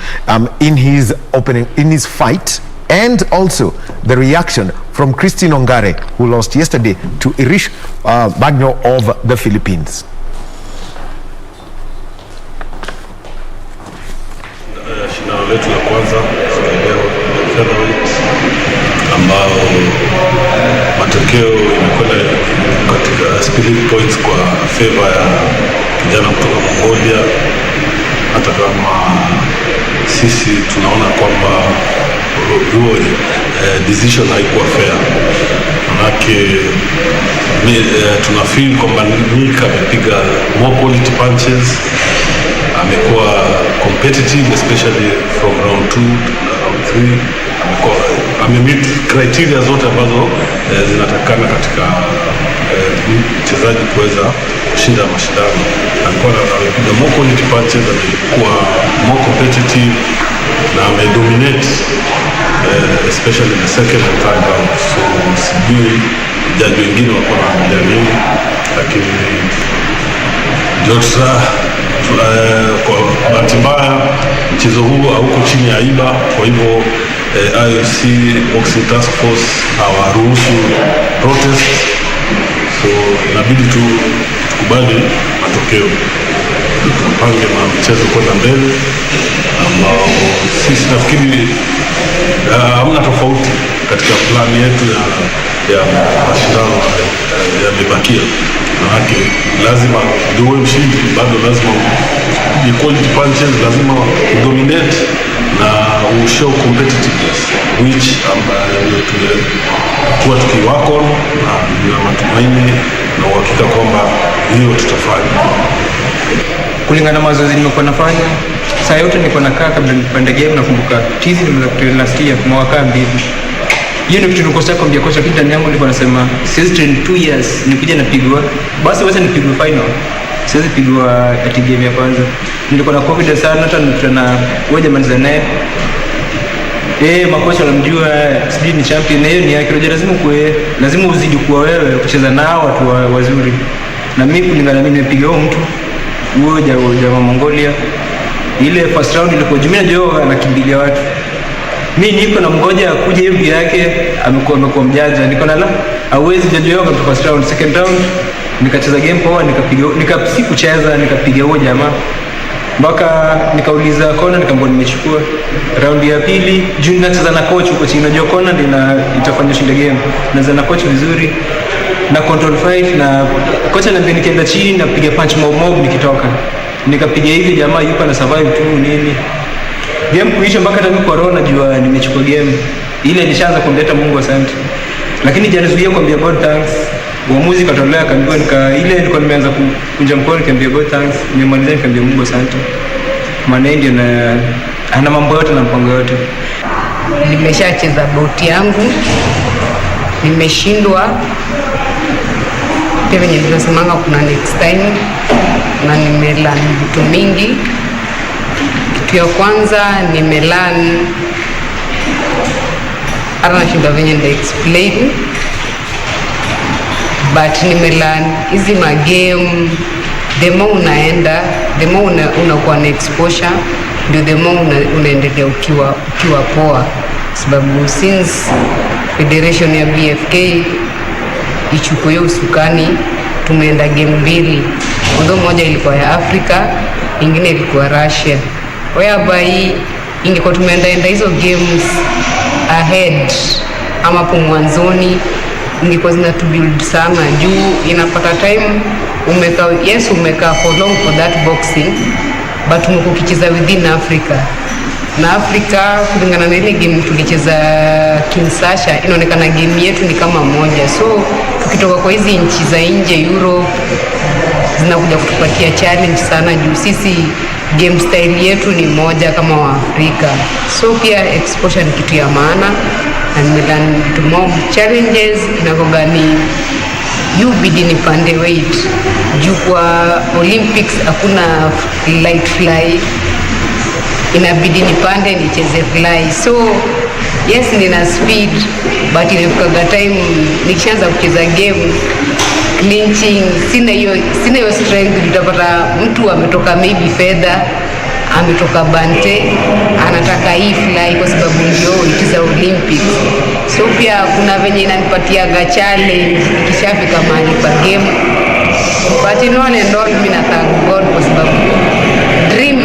in his fight, and also the reaction from Christine Ongare, who lost yesterday to Irish Bagno of the Philippines? Shindano letu la kwanza leo featherweight, ambao matokeo imekwenda katika split points kwa favor ya kijana kutoka Mongolia, hata kama sisi tunaona kwamba huo decision haikuwa fair. Manake tuna feel kwamba Nika amepiga more quality punches, amekuwa competitive especially from round 2 to round 3, amekuwa amemeet criteria zote ambazo zinatakana katika mchezaji kuweza kushinda mashindano. Alikuwa amepiga more quality punches, amekuwa more competitive na amedominate especially the second and third round. So sijui jaji wengine walikuwa wanaangalia nini, lakini Jotra kwa bahati mbaya mchezo huu hauko chini ya IBA, kwa hivyo IOC Boxing Task Force hawaruhusu protest, so inabidi tukubali matokeo, tupange mchezo kwenda mbele, ambao sisi nafikiri hamna tofauti katika plani yetu ya mashindano yamebakia. Manake lazima ndio mshindi, bado lazima quality punches, lazima dominate na show competitiveness, which tumekuwa tukiwork on, na nina matumaini na uhakika kwamba hiyo tutafanya. Kulingana na mazoezi nimekuwa nafanya, saa yote nilikuwa nakaa kabla nipande game. Nakumbuka tizi nimeweza kutrain last year kwa mwaka 2. Hiyo ndio kitu nilikosa kuambia kocha, kitu ndani yangu nilikuwa nasema siwezi train 2 years nikuja napigwa, basi wacha nipigwe final, siwezi pigwa ati game ya kwanza. Nilikuwa na confidence sana, hata nikutana wewe jamani za naye makocha wanamjua sijui ni champion, na hiyo ni yake. Lazima uzidi kuwa wewe kucheza nao watu wazuri, na mimi kulingana mimi nimepiga huyo mtu huyo jamaa Mongolia. Ile first round ilikuwa jumla najua anakimbilia watu, Mimi niko na mgoja kuja hivi yake amekuwa mjanja. Niko na la hauwezi jaji wangu kutoka first round, second round nikacheza game power, sikucheza nikapiga huo jamaa. Mpaka nikauliza kona nikamwambia nimechukua. Round ya pili juu nacheza na coach huko chini, unajua kona ndio itafanya shinde game. Nacheza na coach vizuri na control fight, na coach ananiambia nikienda chini na piga punch mob nikitoka. Nikapiga hivi jamaa yuko na survive tu nini. Game kuisha mpaka tangu corona jua nimechukua game. Ile nishaanza kumleta Mungu asante. Lakini jana zuia kuambia God thanks. Uamuzi katolewa kanibwa ile nilikuwa nimeanza kunja mkono nikamwambia God thanks. Nimemaliza nikamwambia Mungu asante. Maana ndio na ana mambo yote na mpango yote. Nimeshacheza boti yangu. Nimeshindwa. Pia venye nilisemanga kuna next time na nimelearn vitu mingi. Kitu ya kwanza nimelearn hata nashinda venye ndio explain, but nimelearn hizi magame the more unaenda, the more unakuwa na exposure, ndio the more unaendelea ukiwa poa, sababu since federation ya BFK ichukue usukani tumeenda game mbili, moja ilikuwa ya Afrika, ingine ilikuwa Russia, whereby ingekuwa tumeenda hizo games ahead ama hapo mwanzoni ingekuwa zinatubuild sana juu inapata time umekaa for long for that boxing, but umekukicheza within Africa. Na Africa kulingana na ile game tulicheza Kinshasa inaonekana game yetu ni kama moja, so tukitoka kwa hizi nchi za nje Europe zinakuja kutupatia challenge sana juu sisi game style yetu ni moja kama wa Afrika, so pia exposure ni kitu ya maana, and nimelearn to more challenges inakoga ni bidi nipande weight juu kwa Olympics hakuna light fly, inabidi nipande nicheze fly, so yes nina speed but inafika time nikishaanza kucheza game clinching sina hiyo strength. Utapata mtu ametoka maybe fedha, ametoka bante, anataka hii fly kwa sababu ndio it is Olympics, so pia kuna venye inanipatia challenge ikishafika mahali pa game, but in all and all mimi na thank God kwa sababu dream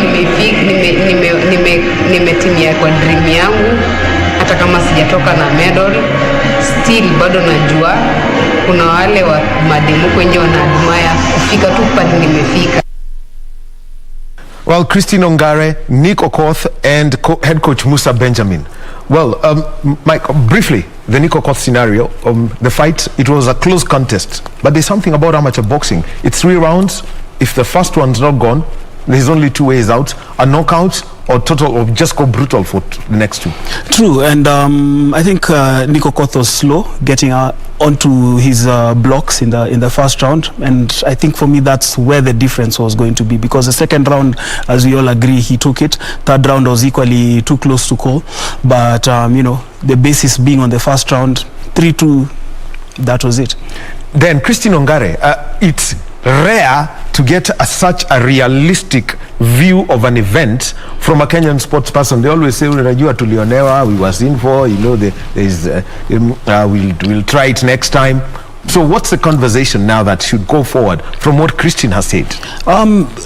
nimetimia kwa dream yangu, hata kama sijatoka na medal still bado najua kuna wale wa mademu kwenye wanaadmire kufika tu pale nimefika. Well, Christine Ongare, Nick Okoth, and head coach Musa Benjamin. Well, Mike, briefly, the Nick Okoth scenario, the fight, it was a close contest, but there's something about amateur boxing. It's 3 rounds. If the first one's not gone, there's only 2 ways out: a knockout or total, or just go brutal for the next 2. True, and I think Nick Okoth was slow getting onto his blocks in the first round, and I think for me that's where the difference was going to be, because the second round, as we all agree, he took it. Third round was equally too close to call, but the basis being on the first round, 3-2, that was it. Then Christine Ongare, it's rare to get such a realistic view of an event from a Kenyan sports person. They always say, unajua tulionewa, we was in for, we'll try it next time. So what's the conversation now that should go forward from what Christine has said?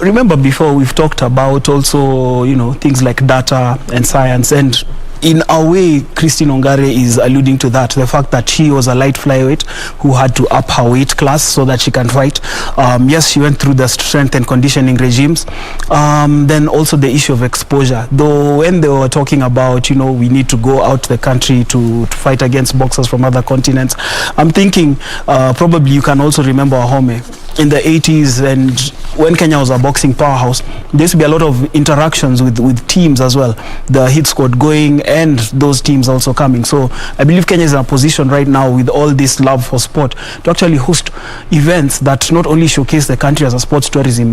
Remember before we've talked about also, things like data and science, and in a way, Christine Ongare is alluding to that, the fact that she was a light flyweight who had to up her weight class so that she can fight. Yes, she went through the strength and conditioning regimes. Then also the issue of exposure. Though when they were talking about, we need to go out the country to fight against boxers from other continents, I'm thinking probably you can also remember Wahome in the 80s, and when Kenya was a boxing powerhouse, there used to be a lot of interactions with teams as well, the hit squad going and those teams also coming. So I believe Kenya is in a position right now with all this love for sport to actually host events that not only showcase the country as a sports tourism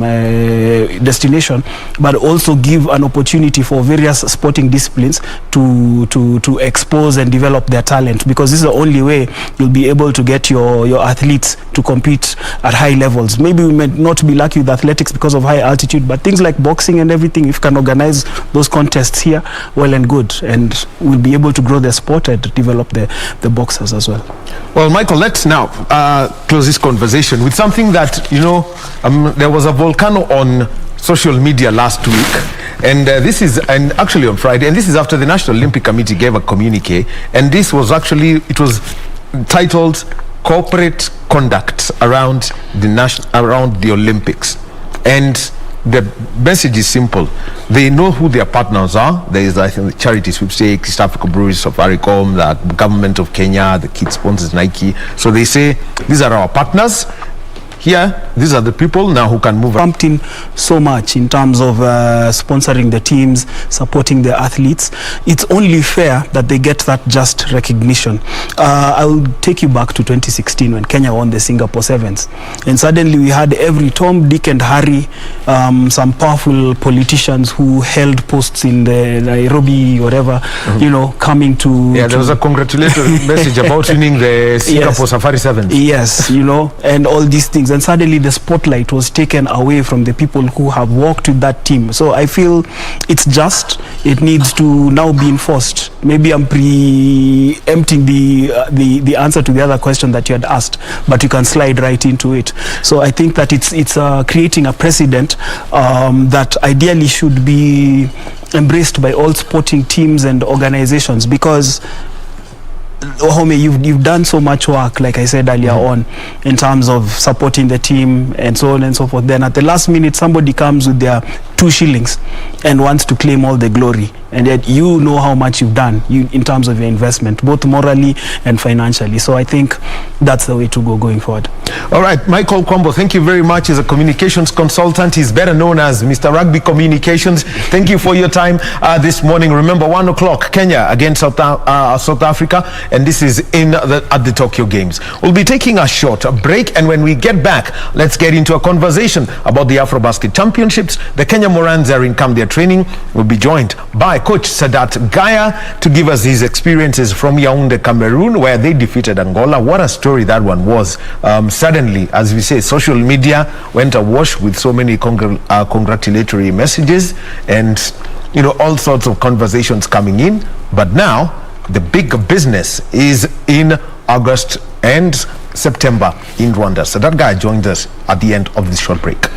destination, but also give an opportunity for various sporting disciplines to expose and develop their talent, because this is the only way you'll be able to get your athletes to compete at high levels. Maybe we may not be lucky with athletics because of high altitude, but things like boxing and everything, if you can organize those contests here, well and good, and we'll be able to grow the sport and develop the boxers as well. Well, Michael, let's now close this conversation with something that, there was a volcano on social media last week, and this is actually on Friday, and this is after the National Olympic Committee gave a communique, and this was it was titled "Corporate Conduct Around the Olympics," and the message is simple. They know who their partners are. There is, I think, the charity sweepstakes, East Africa Breweries, Safaricom, the government of Kenya, the kid sponsors Nike. So they say, these are our partners. Here, these are the people now who can move. Pumped in so much in terms of sponsoring the teams, supporting the athletes. It's only fair that they get that just recognition. I'll take you back to 2016 when Kenya won the Singapore Sevens, and suddenly we had every Tom, Dick and Harry, some powerful politicians who held posts in the Nairobi, whatever, coming to. Yeah, there was a congratulatory message about winning the Singapore Safari Sevens. Yes, and all these things. And suddenly the spotlight was taken away from the people who have worked with that team. So I feel it's just, it needs to now be enforced. Maybe I'm preempting the answer to the other question that you had asked, but you can slide right into it. So I think that it's creating a precedent that ideally should be embraced by all sporting teams and organizations, because Wahome, you've done so much work, like I said earlier on, in terms of supporting the team and so on and so forth. Then at the last minute, somebody comes with their 2 shillings and wants to claim all the glory. And yet you know how much you've done in terms of your investment, both morally and financially. So I think that's the way to go going forward. All right, Michael Kwambo, thank you very much. He's a communications consultant. He's better known as Mr. Rugby Communications. Thank you for your time this morning. Remember, 1 o'clock, Kenya against South Africa, and this is at the Tokyo Games. We'll be taking a short break, and when we get back, let's get into a conversation about the Afrobasket Championships. The Kenya Morans are in camp. They're training. We'll be joined by Coach Sadat Gaya to give us his experiences from Yaounde, Cameroon, where they defeated Angola. What a story that one was. Suddenly, as we say, social media went awash with so many congratulatory messages and all sorts of conversations coming in. But now the big business is in August and September in Rwanda. So that guy joins us at the end of this short break.